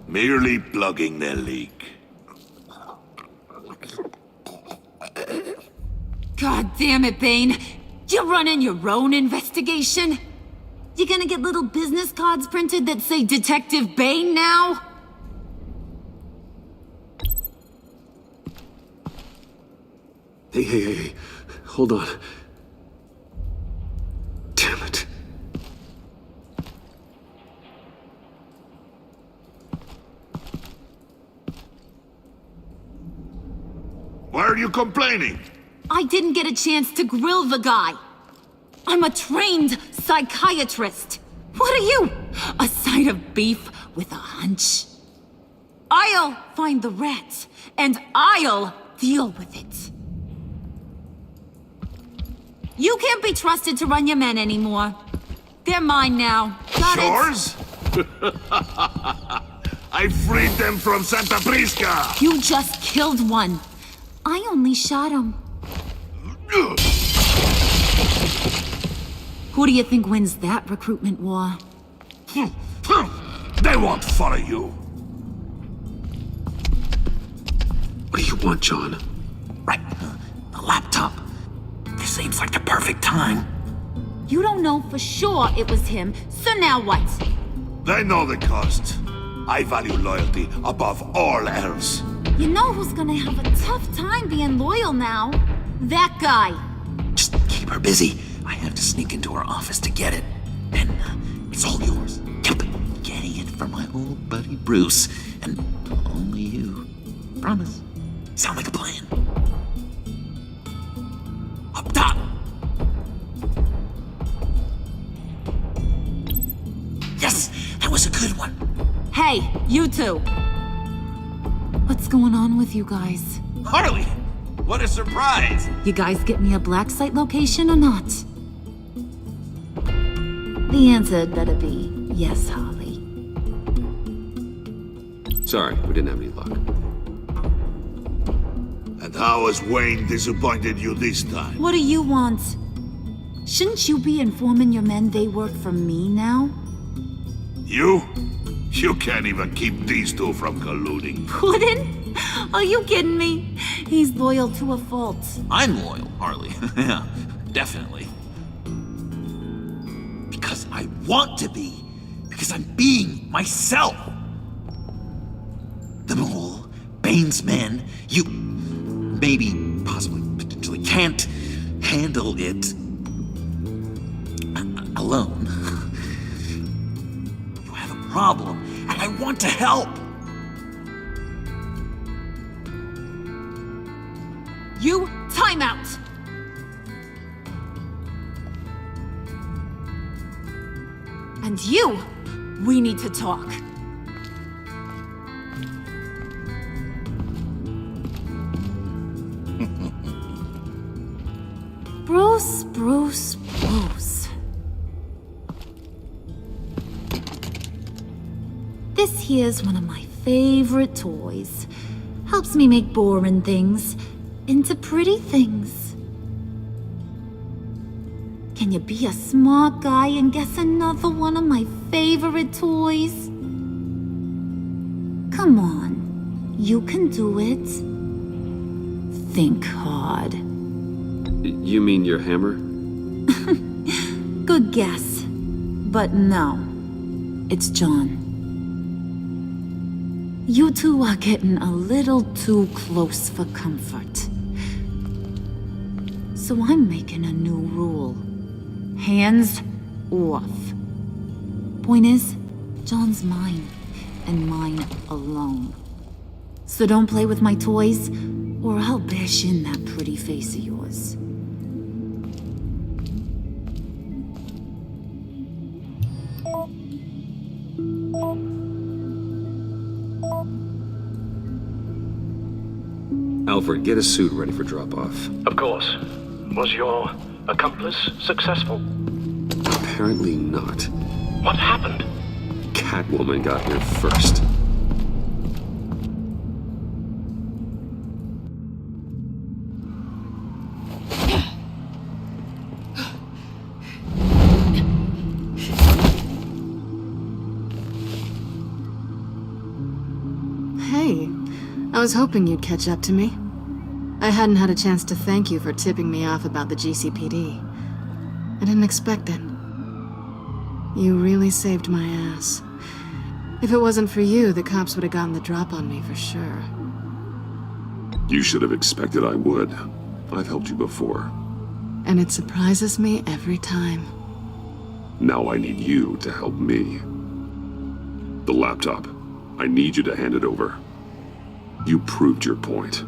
Merely plugging the leak. God damn it, Bane. You're running your own investigation? You gonna get little business cards printed that say Detective Bane now? Hey. Hold on. Damn it. Why are you complaining? I didn't get a chance to grill the guy. I'm a trained psychiatrist. What are you? A side of beef with a hunch? I'll find the rat, and I'll deal with it. You can't be trusted to run your men anymore. They're mine now. Got Yours? I freed them from Santa Prisca! You just killed one. I only shot him. Who do you think wins that recruitment war? They won't follow you. What do you want, John? Right. The laptop. This seems like the perfect time. You don't know for sure it was him, so now what? They know the cost. I value loyalty above all else. You know who's gonna have a tough time being loyal now? That guy. Just keep her busy. I have to sneak into her office to get it. And it's all yours. Yep. Getting it from my old buddy Bruce. And only you. Promise. Sound like a plan? Up top! Yes! That was a good one. Hey, you two. What's going on with you guys? Harley! What a surprise! You guys get me a black site location or not? The answer had better be yes, Harley. Sorry, we didn't have any luck. And how has Wayne disappointed you this time? What do you want? Shouldn't you be informing your men they work for me now? You? You can't even keep these two from colluding. Puddin'? Are you kidding me? He's loyal to a fault. I'm loyal, Harley. Yeah, definitely. Because I want to be. Because I'm being myself. The mole, Bane's men, you maybe, possibly, potentially can't handle it alone. You have a problem, and I want to help. You, time out! And you, we need to talk. Bruce. This here's one of my favorite toys. Helps me make boring things into pretty things. Can you be a smart guy and guess another one of my favorite toys? Come on, you can do it. Think hard. You mean your hammer? Good guess. But no, it's John. You two are getting a little too close for comfort. So I'm making a new rule. Hands off. Point is, John's mine, and mine alone. So don't play with my toys, or I'll bash in that pretty face of yours. Alfred, get a suit ready for drop-off. Of course. Was your accomplice successful? Apparently not. What happened? Catwoman got here first. Hey, I was hoping you'd catch up to me. I hadn't had a chance to thank you for tipping me off about the GCPD. I didn't expect it. You really saved my ass. If it wasn't for you, the cops would have gotten the drop on me for sure. You should have expected I would. I've helped you before. And it surprises me every time. Now I need you to help me. The laptop. I need you to hand it over. You proved your point.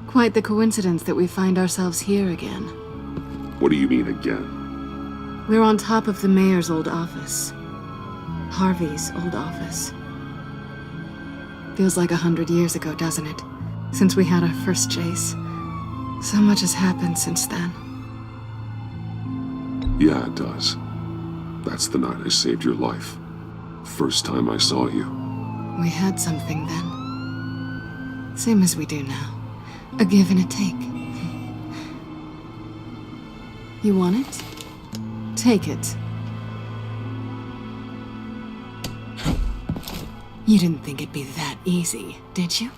Quite the coincidence that we find ourselves here again. What do you mean again? We're on top of the mayor's old office. Harvey's old office. Feels like 100 years ago, doesn't it? Since we had our first chase. So much has happened since then. Yeah, it does. That's the night I saved your life. First time I saw you. We had something then. Same as we do now. A give and a take. You want it? Take it. You didn't think it'd be that easy, did you?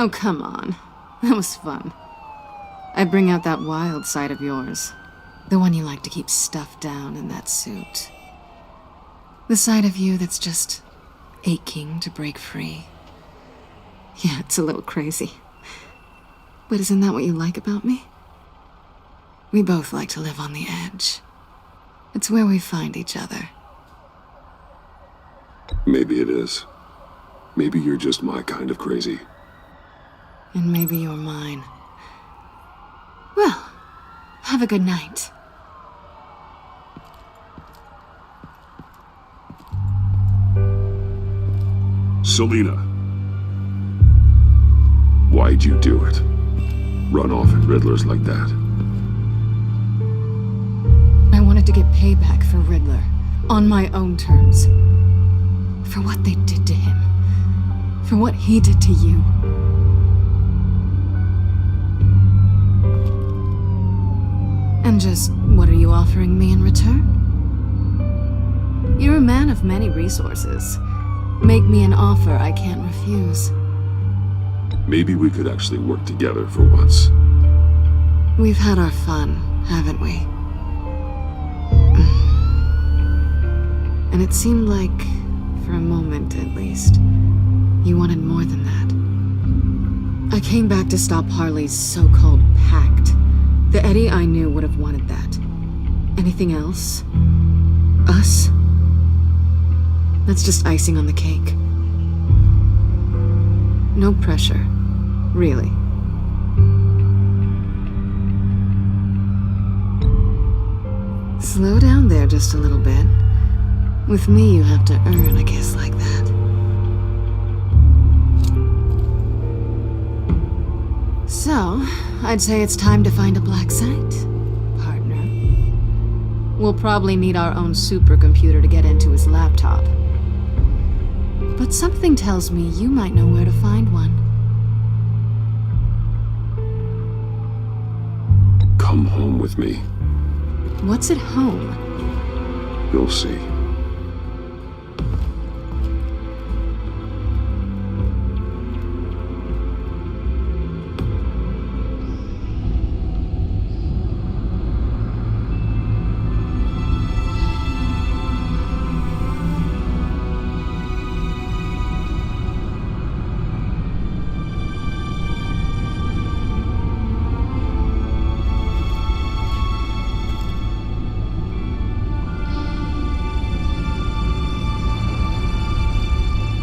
Oh, come on. That was fun. I bring out that wild side of yours. The one you like to keep stuffed down in that suit. The side of you that's just aching to break free. Yeah, it's a little crazy. But isn't that what you like about me? We both like to live on the edge. It's where we find each other. Maybe it is. Maybe you're just my kind of crazy. And maybe you're mine. Well, have a good night. Selina. Why'd you do it? Run off at Riddlers like that? I wanted to get payback for Riddler. On my own terms. For what they did to him. For what he did to you. And just what are you offering me in return? You're a man of many resources. Make me an offer I can't refuse. Maybe we could actually work together for once. We've had our fun, haven't we? And it seemed like, for a moment at least, you wanted more than that. I came back to stop Harley's so-called pact. The Eddie I knew would have wanted that. Anything else? Us? That's just icing on the cake. No pressure. Really. Slow down there just a little bit. With me, you have to earn a kiss like that. So, I'd say it's time to find a black site, partner. We'll probably need our own supercomputer to get into his laptop. But something tells me you might know where to find one. Come home with me. What's at home? You'll see.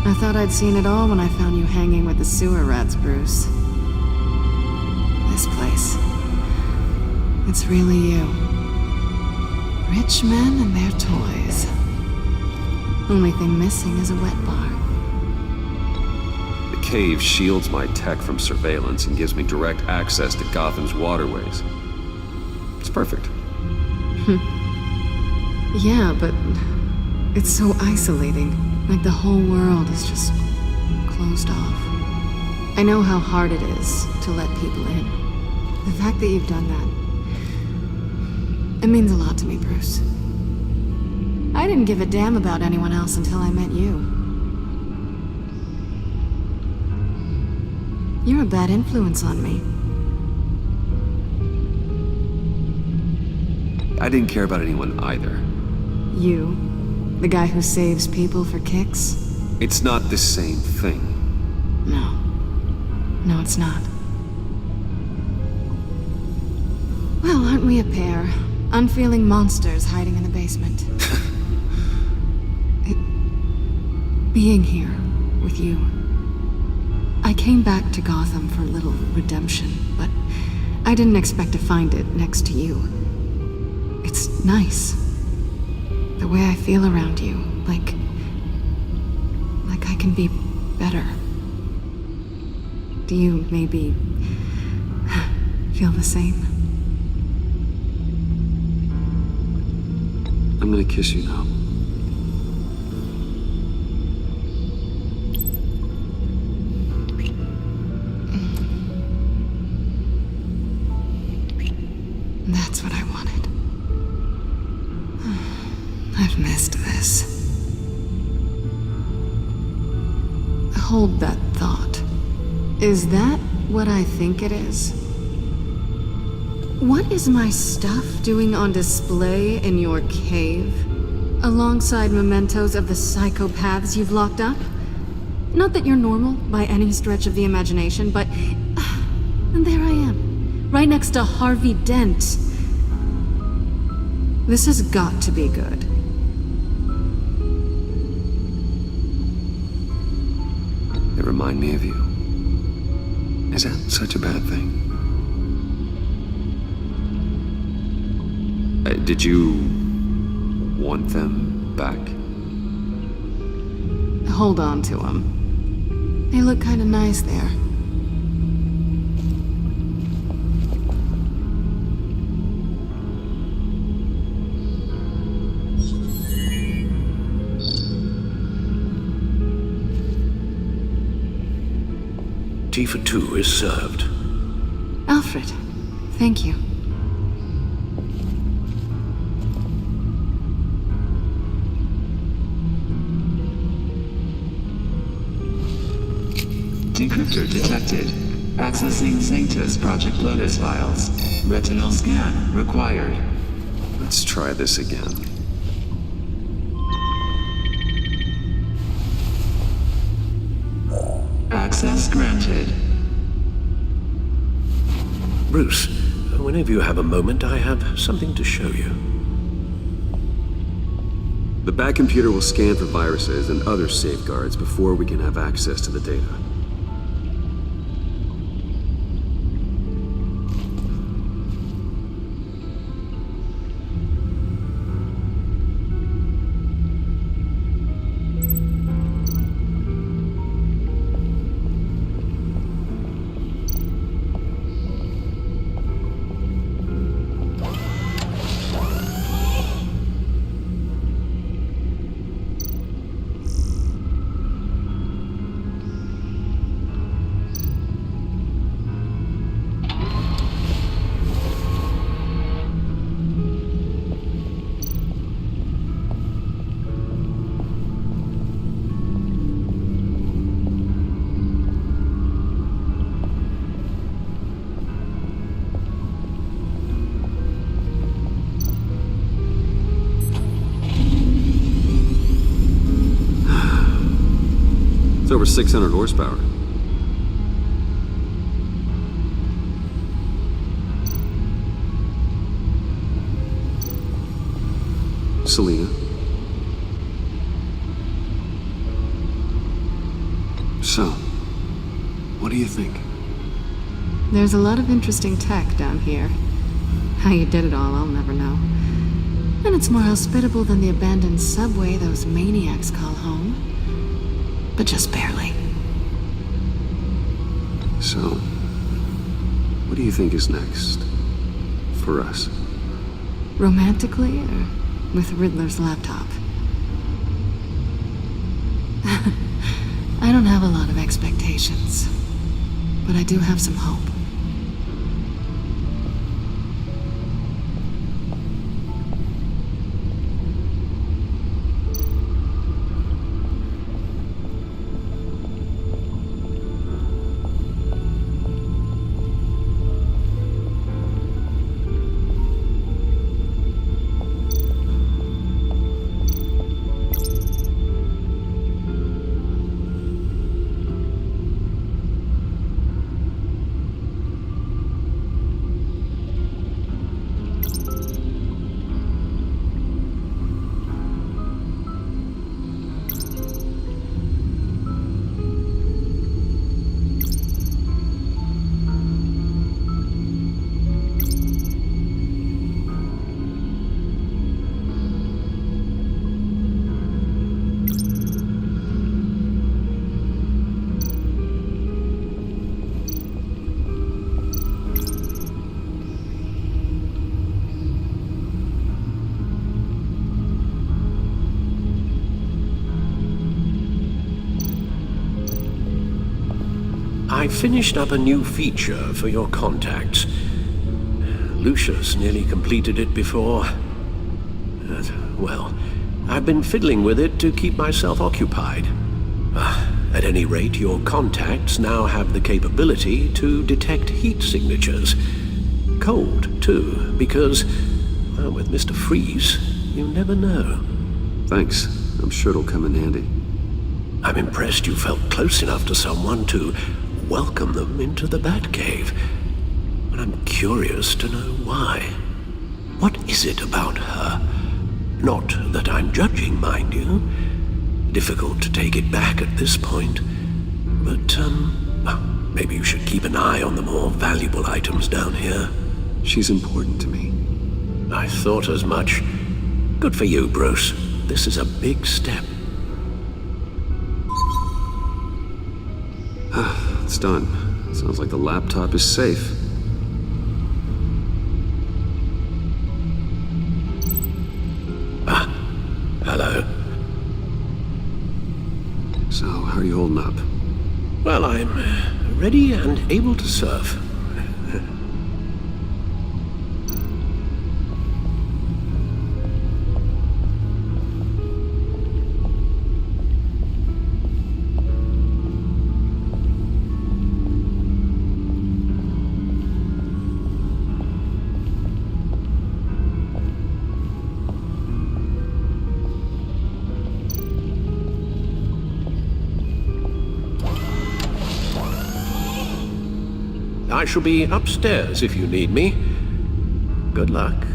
I thought I'd seen it all when I found you hanging with the sewer rats, Bruce. This place. It's really you. Rich men and their toys. Only thing missing is a wet bar. The cave shields my tech from surveillance and gives me direct access to Gotham's waterways. It's perfect. Yeah, but it's so isolating. Like the whole world is just closed off. I know how hard it is to let people in. The fact that you've done that, it means a lot to me, Bruce. I didn't give a damn about anyone else until I met you. You're a bad influence on me. I didn't care about anyone either. You? The guy who saves people for kicks? It's not the same thing. No. No, it's not. Well, aren't we a pair? Unfeeling monsters hiding in the basement. Being here with you. I came back to Gotham for a little redemption, but I didn't expect to find it next to you. It's nice. The way I feel around you, like I can be better. Do you maybe feel the same? I'm gonna kiss you now. That's what I wanted. I've missed this. Hold that thought. Is that what I think it is? What is my stuff doing on display in your cave? Alongside mementos of the psychopaths you've locked up? Not that you're normal by any stretch of the imagination, but... and there I am, right next to Harvey Dent. This has got to be good. They remind me of you. Is that such a bad thing? Did you want them back? Hold on to them. They look kind of nice there. Tea for two is served. Alfred, thank you. Decryptor detected. Accessing Sanctus Project Lotus files. Retinal scan required. Let's try this again. Access granted. Bruce, whenever you have a moment, I have something to show you. The back computer will scan for viruses and other safeguards before we can have access to the data. It's over 600 horsepower. Selena. So, what do you think? There's a lot of interesting tech down here. How you did it all, I'll never know. And it's more hospitable than the abandoned subway those maniacs call home. But just barely. So, what do you think is next? For us? Romantically, or with Riddler's laptop? I don't have a lot of expectations, but I do have some hope. I finished up a new feature for your contacts. Lucius nearly completed it before. Well, I've been fiddling with it to keep myself occupied. At any rate, your contacts now have the capability to detect heat signatures. Cold, too, because, well, with Mr. Freeze, you never know. Thanks. I'm sure it'll come in handy. I'm impressed you felt close enough to someone to welcome them into the Batcave. But I'm curious to know why. What is it about her? Not that I'm judging, mind you. Difficult to take it back at this point. But, maybe you should keep an eye on the more valuable items down here. She's important to me. I thought as much. Good for you, Bruce. This is a big step. It's done. Sounds like the laptop is safe. Hello. So, how are you holding up? Well, I'm ready and able to serve. I shall be upstairs if you need me. Good luck.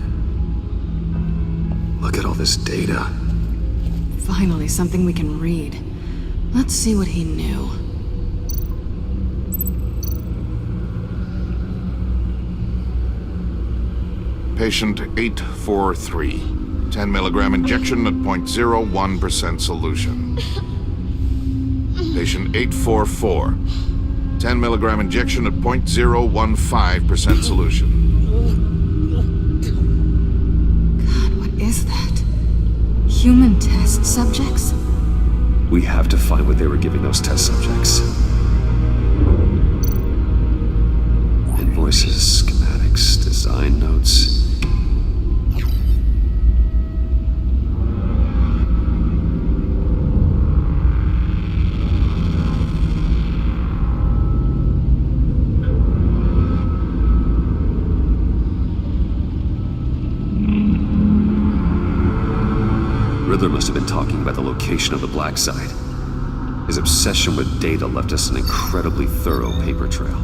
Look at all this data. Finally, something we can read. Let's see what he knew. Patient 843. 10 milligram injection at 0.01% solution. Patient 844. 10 milligram injection at 0.015% solution. God, what is that? Human test subjects? We have to find what they were giving those test subjects. Invoices, schematics, design notes. Riddler must have been talking about the location of the Black Site. His obsession with data left us an incredibly thorough paper trail.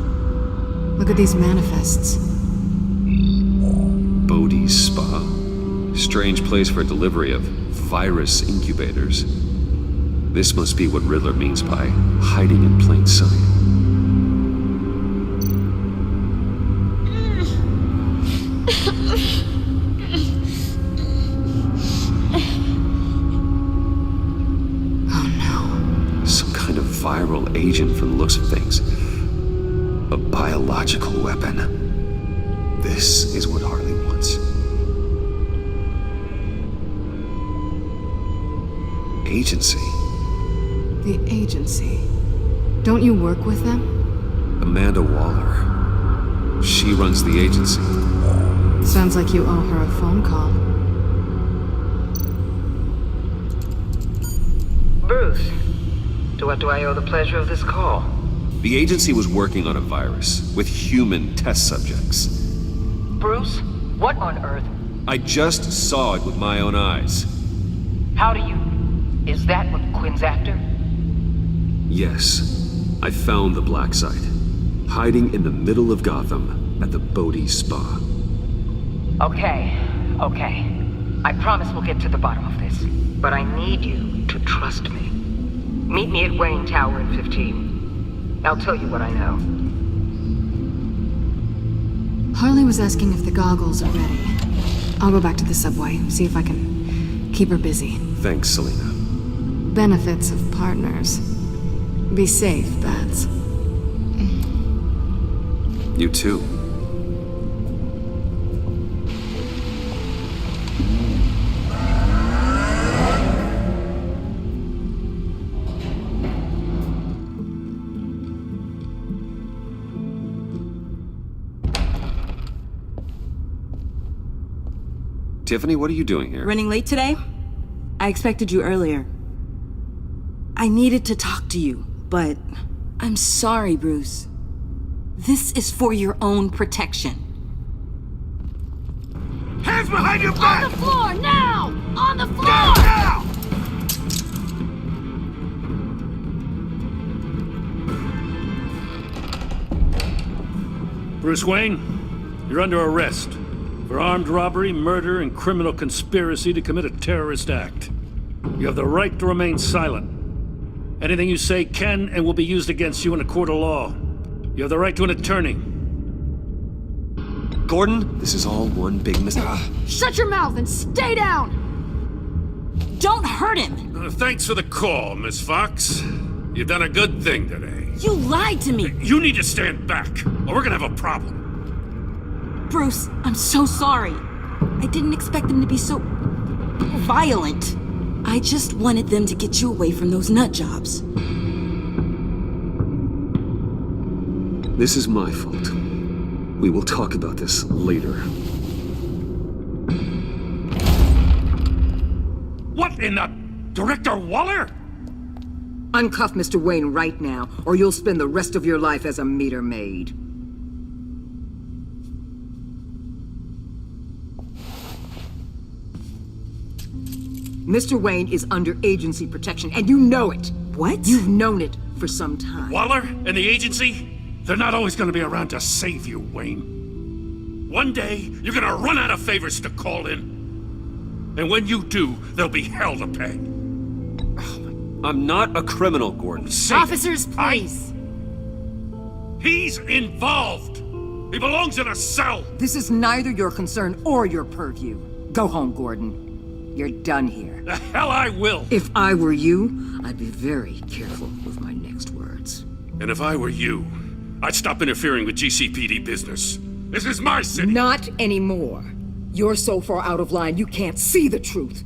Look at these manifests. Bodhi's Spa. Strange place for delivery of virus incubators. This must be what Riddler means by hiding in plain sight. Viral agent from the looks of things. A biological weapon. This is what Harley wants. Agency. The agency. Don't you work with them? Amanda Waller. She runs the agency. Sounds like you owe her a phone call. Bruce. To what do I owe the pleasure of this call? The agency was working on a virus with human test subjects. Bruce? What on earth? I just saw it with my own eyes. How do you... Is that what Quinn's after? Yes. I found the Black Site. Hiding in the middle of Gotham at the Bodhi Spa. Okay. I promise we'll get to the bottom of this. But I need you to trust me. Meet me at Wayne Tower in 15. I'll tell you what I know. Harley was asking if the goggles are ready. I'll go back to the subway, see if I can keep her busy. Thanks, Selena. Benefits of partners. Be safe, Bats. You too. Tiffany, what are you doing here? Running late today? I expected you earlier. I needed to talk to you. but... I'm sorry, Bruce. This is for your own protection. Hands behind your back! On the floor, now! On the floor! Now! Bruce Wayne, you're under arrest for armed robbery, murder, and criminal conspiracy to commit a terrorist act. You have the right to remain silent. Anything you say can and will be used against you in a court of law. You have the right to an attorney. Gordon, this is all one big mistake. Shut your mouth and stay down! Don't hurt him! Thanks for the call, Miss Fox. You've done a good thing today. You lied to me! You need to stand back, or we're gonna have a problem. Bruce, I'm so sorry. I didn't expect them to be so... violent. I just wanted them to get you away from those nut jobs. This is my fault. We will talk about this later. What in the... Director Waller? Uncuff Mr. Wayne right now, or you'll spend the rest of your life as a meter maid. Mr. Wayne is under agency protection, and you know it. What? You've known it for some time. Waller and the agency? They're not always gonna be around to save you, Wayne. One day, you're gonna run out of favors to call in. And when you do, there'll be hell to pay. I'm not a criminal, Gordon. Officers, please. He's involved. He belongs in a cell. This is neither your concern or your purview. Go home, Gordon. You're done here. The hell I will. If I were you, I'd be very careful with my next words. And if I were you, I'd stop interfering with GCPD business. This is my city. Not anymore. You're so far out of line, you can't see the truth.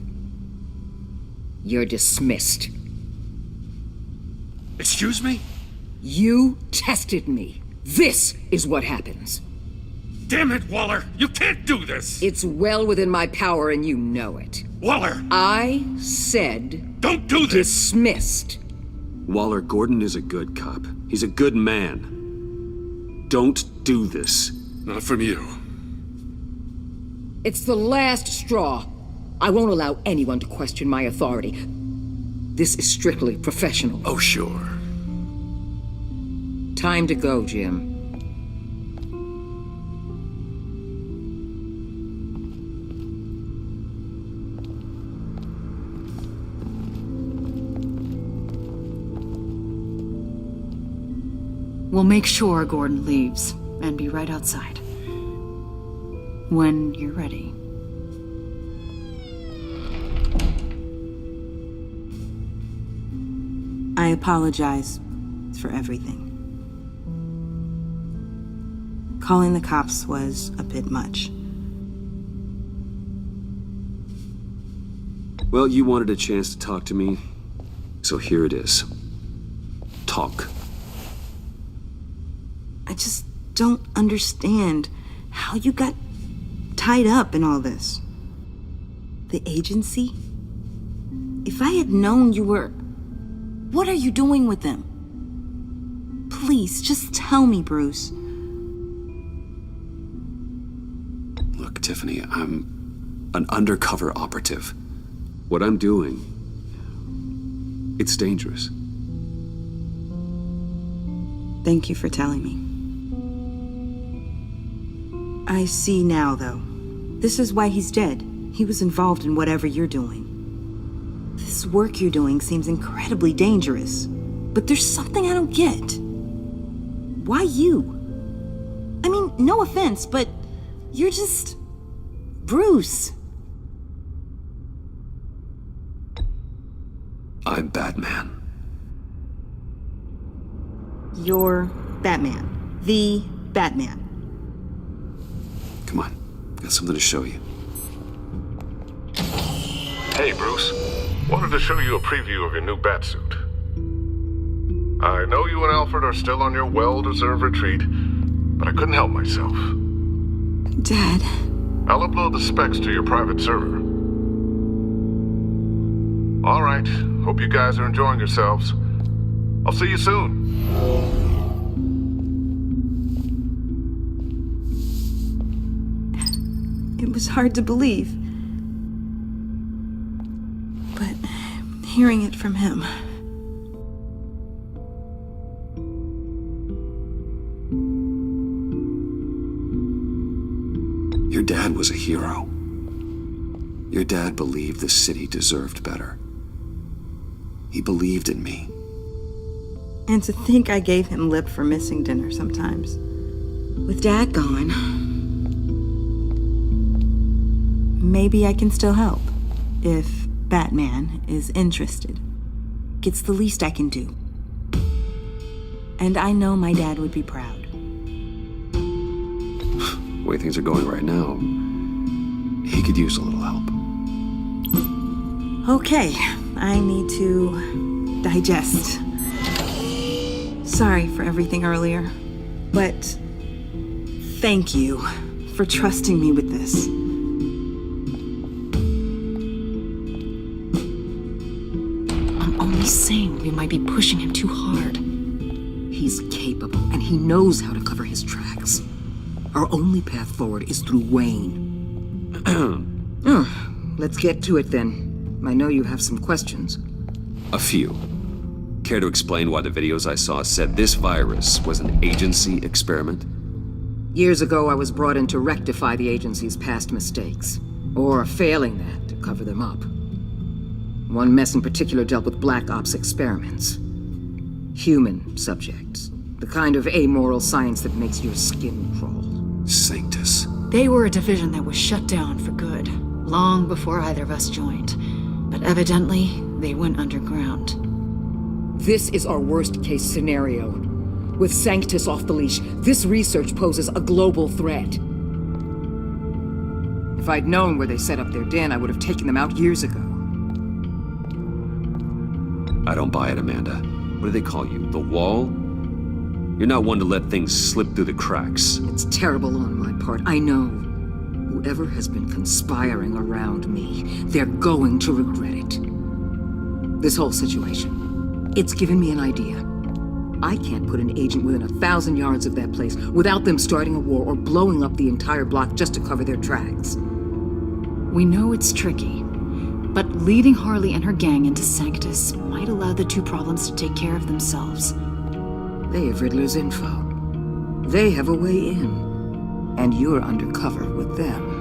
You're dismissed. Excuse me? You tested me. This is what happens. Damn it, Waller! You can't do this! It's well within my power and you know it. Waller! I said... Don't do this! Dismissed. Waller, Gordon is a good cop. He's a good man. Don't do this. Not from you. It's the last straw. I won't allow anyone to question my authority. This is strictly professional. Oh, sure. Time to go, Jim. We'll make sure Gordon leaves and be right outside. When you're ready. I apologize for everything. Calling the cops was a bit much. Well, you wanted a chance to talk to me, so here it is. Talk. I just don't understand how you got tied up in all this. The agency? If I had known you were... What are you doing with them? Please, just tell me, Bruce. Look, Tiffany, I'm an undercover operative. What I'm doing, it's dangerous. Thank you for telling me. I see now, though. This is why he's dead. He was involved in whatever you're doing. This work you're doing seems incredibly dangerous. But there's something I don't get. Why you? I mean, no offense, but you're just... Bruce. I'm Batman. You're Batman. The Batman. Come on, got something to show you. Hey, Bruce. Wanted to show you a preview of your new batsuit. I know you and Alfred are still on your well-deserved retreat, but I couldn't help myself. Dad. I'll upload the specs to your private server. All right. Hope you guys are enjoying yourselves. I'll see you soon. It was hard to believe. But hearing it from him... Your dad was a hero. Your dad believed the city deserved better. He believed in me. And to think I gave him lip for missing dinner sometimes. With Dad gone, maybe I can still help. If Batman is interested. It's the least I can do. And I know my dad would be proud. The way things are going right now, he could use a little help. Okay, I need to digest. Sorry for everything earlier, but thank you for trusting me with this. I'm only saying we might be pushing him too hard. He's capable, and he knows how to cover his tracks. Our only path forward is through Wayne. Let's get to it then. I know you have some questions. A few. Care to explain why the videos I saw said this virus was an agency experiment? Years ago, I was brought in to rectify the agency's past mistakes. Or failing that, to cover them up. One mess in particular dealt with Black Ops experiments. Human subjects. The kind of amoral science that makes your skin crawl. Sanctus. They were a division that was shut down for good, long before either of us joined. But evidently, they went underground. This is our worst-case scenario. With Sanctus off the leash, this research poses a global threat. If I'd known where they set up their den, I would have taken them out years ago. I don't buy it, Amanda. What do they call you? The Wall? You're not one to let things slip through the cracks. It's terrible on my part, I know. Whoever has been conspiring around me, they're going to regret it. This whole situation, it's given me an idea. I can't put an agent within 1,000 yards of that place without them starting a war or blowing up the entire block just to cover their tracks. We know it's tricky, but leading Harley and her gang into Sanctus might allow the two problems to take care of themselves. They have Riddler's info. They have a way in. And you're undercover with them.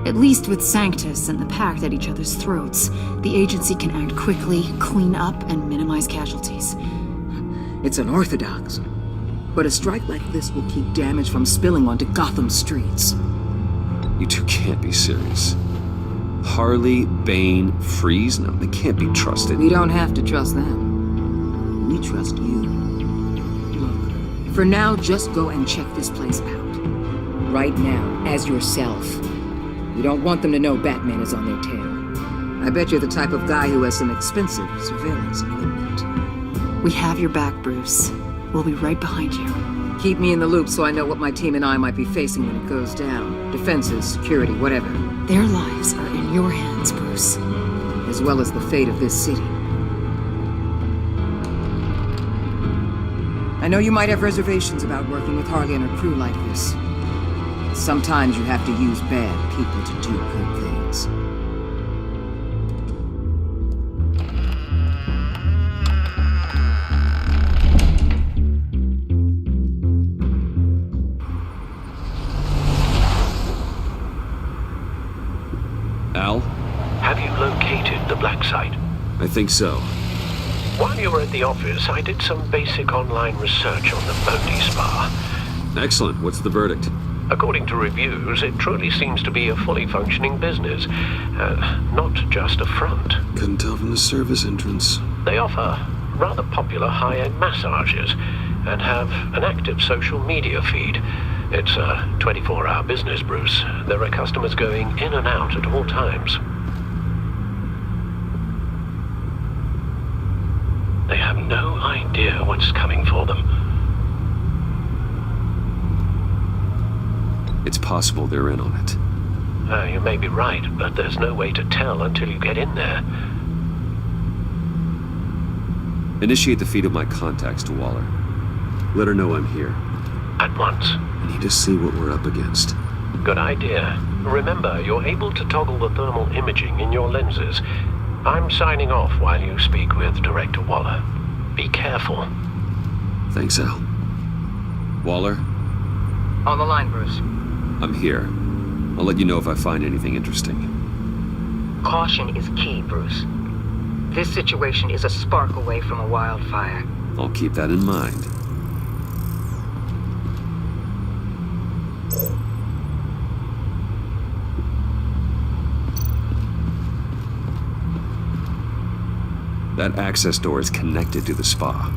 At least with Sanctus and the Pact at each other's throats, the agency can act quickly, clean up, and minimize casualties. It's unorthodox. But a strike like this will keep damage from spilling onto Gotham streets. You two can't be serious. Harley, Bane, Freeze? No, they can't be trusted. We don't have to trust them. We trust you. Look, for now, just go and check this place out. Right now, as yourself. We don't want them to know Batman is on their tail. I bet you're the type of guy who has some expensive surveillance equipment. We have your back, Bruce. We'll be right behind you. Keep me in the loop so I know what my team and I might be facing when it goes down. Defenses, security, whatever. Their lives are in your hands, Bruce. As well as the fate of this city. I know you might have reservations about working with Harley and her crew like this. Sometimes you have to use bad people to do good things. Al? Have you located the black site? I think so. While you were at the office, I did some basic online research on the Bodhi Spa. Excellent. What's the verdict? According to reviews, it truly seems to be a fully functioning business, not just a front. Couldn't tell from the service entrance. They offer rather popular high-end massages and have an active social media feed. It's a 24-hour business, Bruce. There are customers going in and out at all times. They have no idea what's coming for them. It's possible they're in on it. You may be right, but there's no way to tell until you get in there. Initiate the feed of my contacts to Waller. Let her know I'm here. At once. I need to see what we're up against. Good idea. Remember, you're able to toggle the thermal imaging in your lenses. I'm signing off while you speak with Director Waller. Be careful. Thanks, Al. Waller? On the line, Bruce. I'm here. I'll let you know if I find anything interesting. Caution is key, Bruce. This situation is a spark away from a wildfire. I'll keep that in mind. That access door is connected to the spa.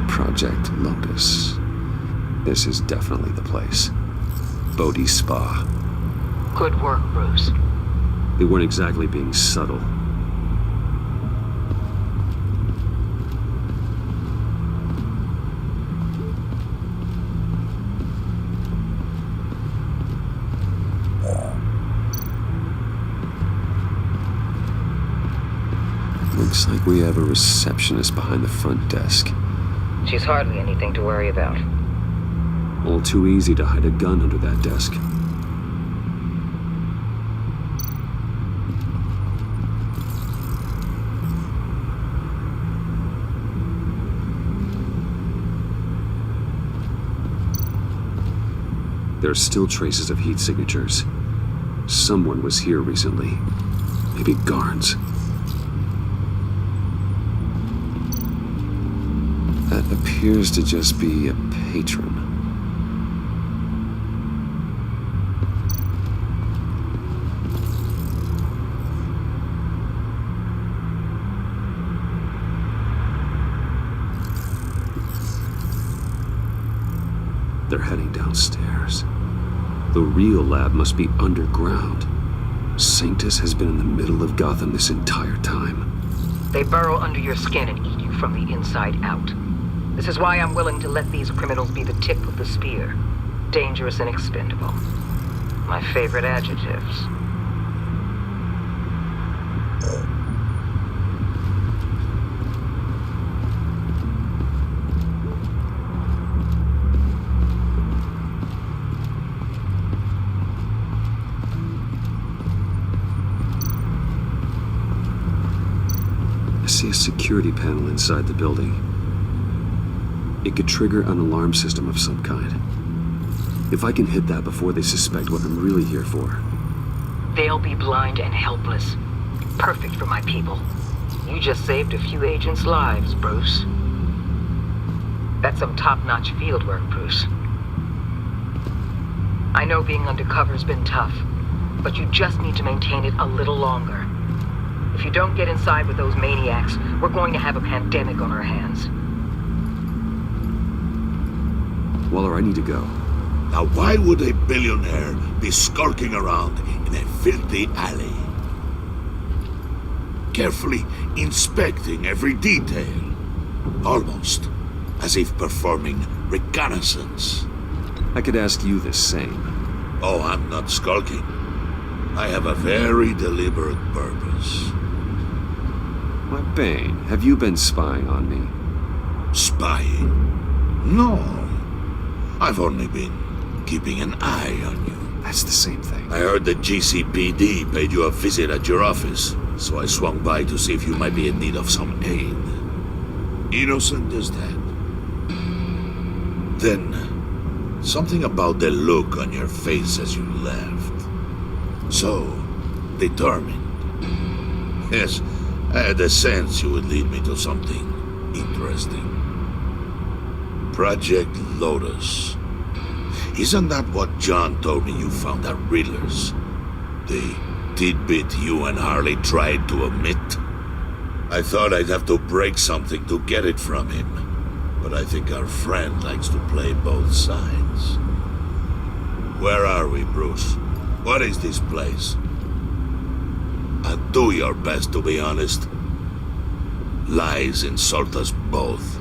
Project Lotus. This is definitely the place. Bodhi's spa. Good work, Bruce. They weren't exactly being subtle. Looks like we have a receptionist behind the front desk. She's hardly anything to worry about. All too easy to hide a gun under that desk. There are still traces of heat signatures. Someone was here recently. Maybe Garns. That appears to just be a patron. They're heading downstairs. The real lab must be underground. Sanctus has been in the middle of Gotham this entire time. They burrow under your skin and eat you from the inside out. This is why I'm willing to let these criminals be the tip of the spear. Dangerous and expendable. My favorite adjectives. I see a security panel inside the building. It could trigger an alarm system of some kind. If I can hit that before they suspect what I'm really here for. They'll be blind and helpless. Perfect for my people. You just saved a few agents' lives, Bruce. That's some top-notch field work, Bruce. I know being undercover's been tough, but you just need to maintain it a little longer. If you don't get inside with those maniacs, we're going to have a pandemic on our hands. Waller, I need to go. Now why would a billionaire be skulking around in a filthy alley? Carefully inspecting every detail. Almost as if performing reconnaissance. I could ask you the same. Oh, I'm not skulking. I have a very deliberate purpose. My Bane, have you been spying on me? Spying? No. I've only been keeping an eye on you. That's the same thing. I heard the GCPD paid you a visit at your office, so I swung by to see if you might be in need of some aid. Innocent as that. Then, something about the look on your face as you left. So, determined. Yes, I had a sense you would lead me to something interesting. Project Lotus. Isn't that what John told me you found at Riddler's? The tidbit you and Harley tried to omit? I thought I'd have to break something to get it from him, but I think our friend likes to play both sides. Where are we, Bruce? What is this place? And do your best to be honest. Lies insult us both.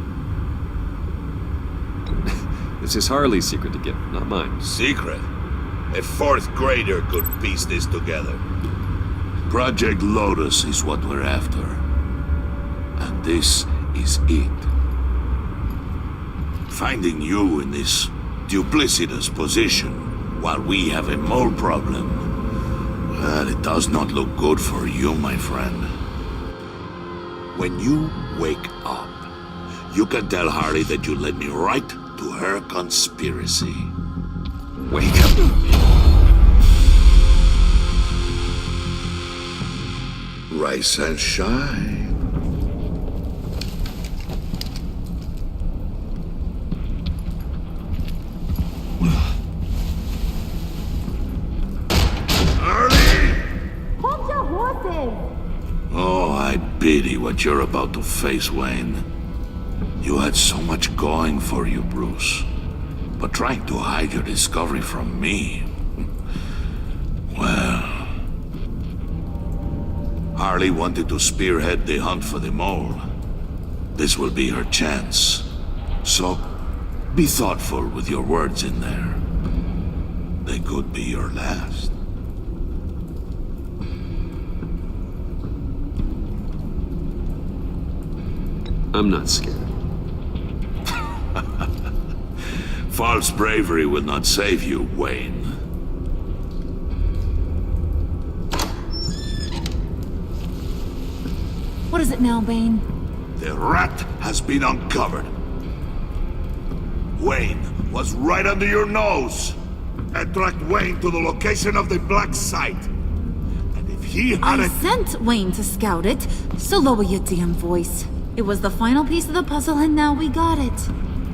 This is Harley's secret to give, not mine. Secret? A fourth grader could piece this together. Project Lotus is what we're after. And this is it. Finding you in this duplicitous position while we have a mole problem, well, it does not look good for you, my friend. When you wake up, you can tell Harley that you led me right to her conspiracy. Wake up. Rise and shine. Hold your horses! Oh, I pity what you're about to face, Wayne. You had so much going for you, Bruce. But trying to hide your discovery from me... Well... Harley wanted to spearhead the hunt for the mole. This will be her chance. So, be thoughtful with your words in there. They could be your last. I'm not scared. False bravery will not save you, Wayne. What is it now, Bane? The rat has been uncovered. Wayne was right under your nose. And tracked Wayne to the location of the black site. And if he I hadn't... sent Wayne to scout it, so lower your damn voice. It was the final piece of the puzzle, and now we got it.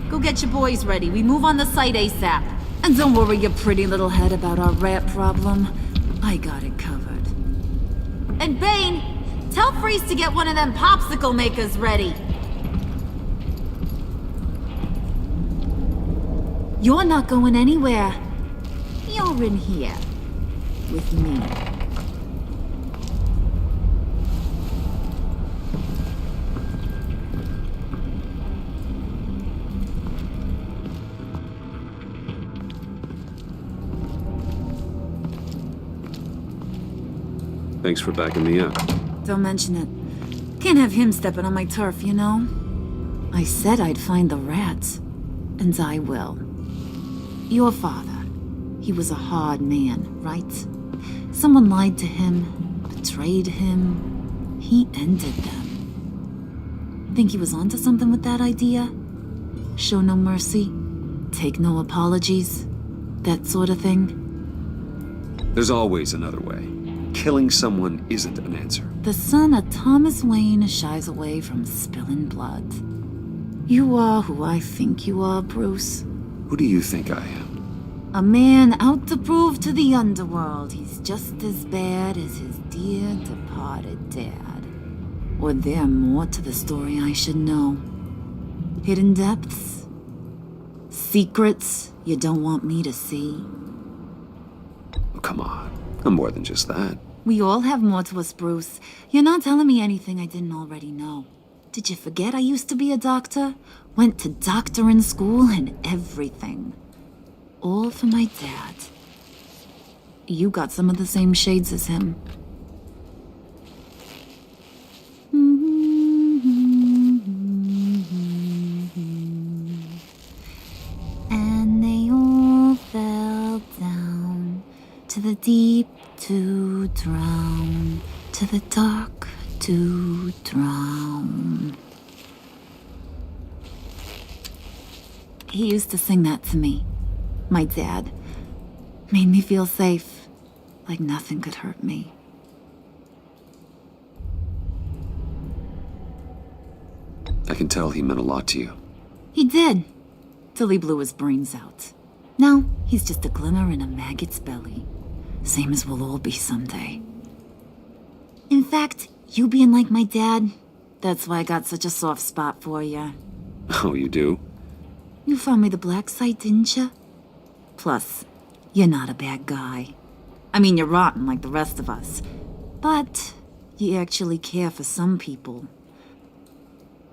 Go get your boys ready. We move on the site ASAP. And don't worry your pretty little head about our rat problem. I got it covered. And Bane, tell Freeze to get one of them popsicle makers ready. You're not going anywhere. You're in here. With me. Thanks for backing me up. Don't mention it. Can't have him stepping on my turf, you know? I said I'd find the rats. And I will. Your father. He was a hard man, right? Someone lied to him, betrayed him. He ended them. Think he was onto something with that idea? Show no mercy? Take no apologies? That sort of thing? There's always another way. Killing someone isn't an answer. The son of Thomas Wayne shies away from spilling blood. You are who I think you are, Bruce. Who do you think I am? A man out to prove to the underworld he's just as bad as his dear departed dad. Or there more to the story I should know. Hidden depths? Secrets you don't want me to see? Oh, come on. I'm more than just that. We all have more to us, Bruce. You're not telling me anything I didn't already know. Did you forget I used to be a doctor? Went to doctoring school and everything. All for my dad. You got some of the same shades as him. And they all fell down to the deep to drown, to the dark to drown. He used to sing that to me. My dad. Made me feel safe, like nothing could hurt me. I can tell he meant a lot to you. He did, till he blew his brains out. Now, he's just a glimmer in a maggot's belly. Same as we'll all be someday. In fact, you being like my dad, that's why I got such a soft spot for you. Oh, you do? You found me the black site, didn't you? Plus, you're not a bad guy. I mean, you're rotten like the rest of us. But you actually care for some people.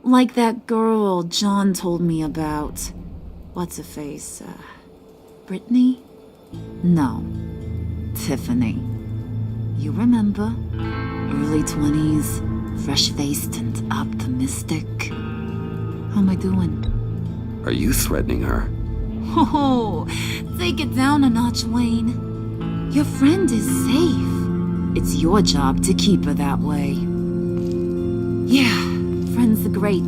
Like that girl John told me about. What's her face? Brittany? No. Tiffany. You remember? Early 20s, fresh-faced and optimistic. How am I doing? Are you threatening her? Oh, take it down a notch, Wayne. Your friend is safe. It's your job to keep her that way. Yeah, friends are great.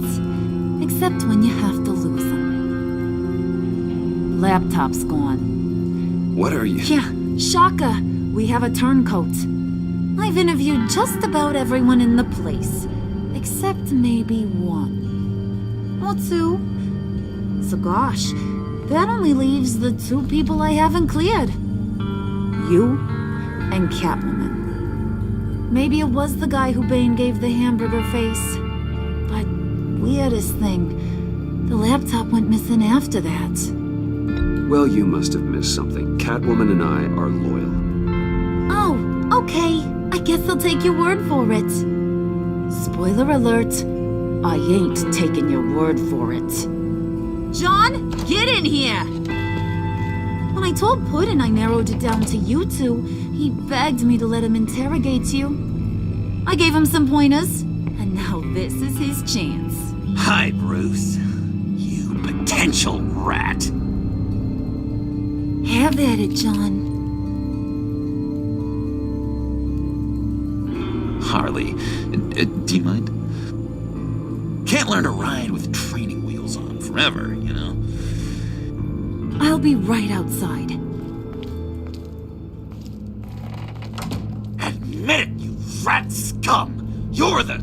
Except when you have to lose them. Laptop's gone. What are you? Yeah, shocker. We have a turncoat. I've interviewed just about everyone in the place. Except maybe one. Or two. So gosh, that only leaves the two people I haven't cleared. You and Catwoman. Maybe it was the guy who Bane gave the hamburger face. But weirdest thing, the laptop went missing after that. Well, you must have missed something. Catwoman and I are loyal. Oh, okay. I guess I'll take your word for it. Spoiler alert, I ain't taking your word for it. John, get in here! When I told Puddin' I narrowed it down to you two, he begged me to let him interrogate you. I gave him some pointers, and now this is his chance. Hi, Bruce. You potential rat. Have at it, John. Harley, do you mind? Can't learn to ride with training wheels on forever, you know? I'll be right outside. Admit it, you rat scum! You're the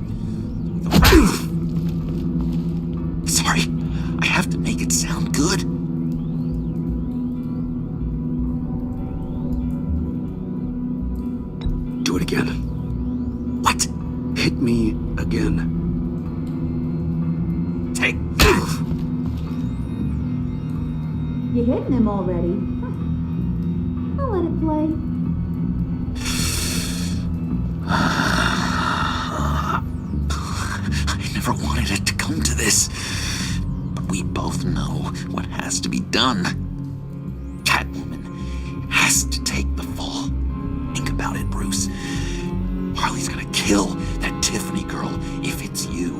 rat! Sorry, I have to make it sound good. Do it again. What? Hit me again. Take that! You hitting him already? I'll let it play. I never wanted it to come to this. But we both know what has to be done. Catwoman has to take the fall. Think about it, Bruce. Harley's gonna kill that Tiffany girl if it's you.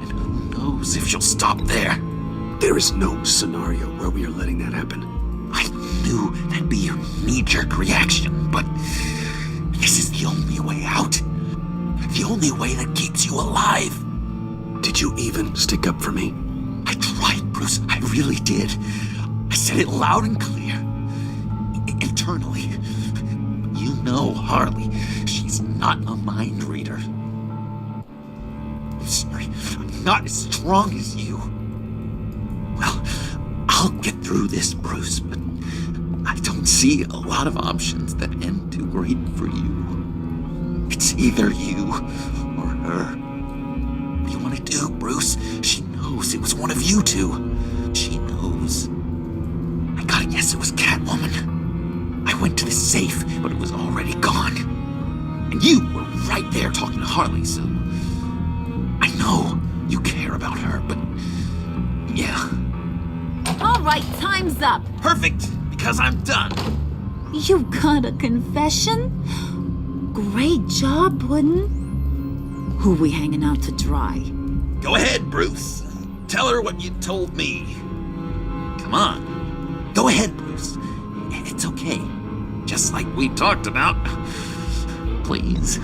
And who knows if she'll stop there. There is no scenario where we are letting that happen. I knew that'd be your knee-jerk reaction, but this is the only way out. The only way that keeps you alive. Did you even stick up for me? I tried, Bruce. I really did. I said it loud and clear. Internally. You know Harley. She's not a mind reader. I'm sorry. I'm not as strong as you. Well, I'll get through this, Bruce, but I don't see a lot of options that end too great for you. It's either you or her. What do you want to do, Bruce? She knows it was one of you two. She knows. I gotta guess it was Catwoman. I went to the safe, but it was already gone. And you were right there talking to Harley, so I know you care about her, but yeah. All right, time's up. Perfect, because I'm done. You got a confession? Great job, Puddin'. Who we hanging out to dry? Go ahead, Bruce. Tell her what you told me. Come on. Go ahead, Bruce. It's okay. Just like we talked about. Please.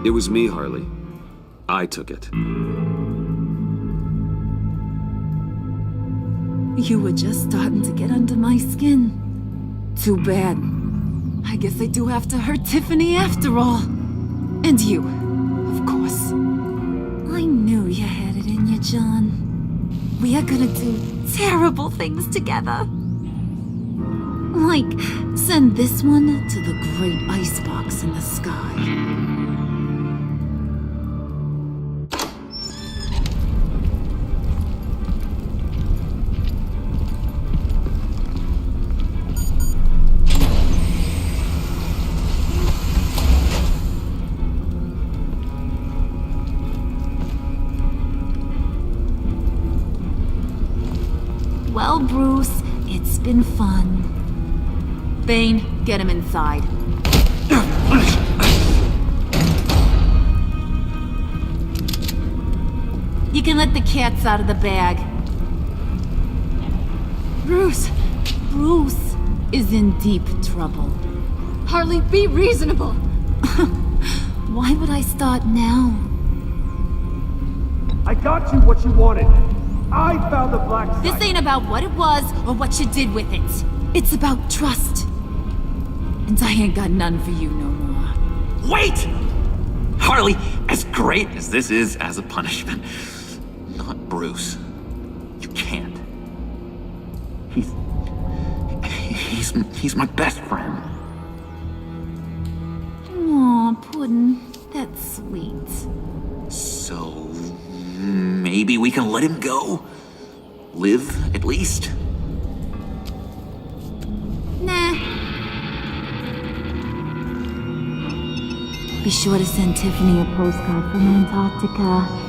It was me, Harley. I took it. You were just starting to get under my skin. Too bad. I guess I do have to hurt Tiffany after all. And you, of course. I knew you had it in you, John. We are gonna do terrible things together. Like, send this one to the great icebox in the sky. Well, Bruce, it's been fun. Bane, get him inside. You can let the cats out of the bag. Bruce! Bruce is in deep trouble. Harley, be reasonable! Why would I start now? I got you what you wanted. I found the black site. This ain't about what it was or what you did with it. It's about trust. And I ain't got none for you no more. Wait! Harley, as great as this is as a punishment, not Bruce. You can't. He's my best friend. Aw, Puddin', that's sweet. So maybe we can let him go? Live, at least? Nah. Be sure to send Tiffany a postcard from Antarctica.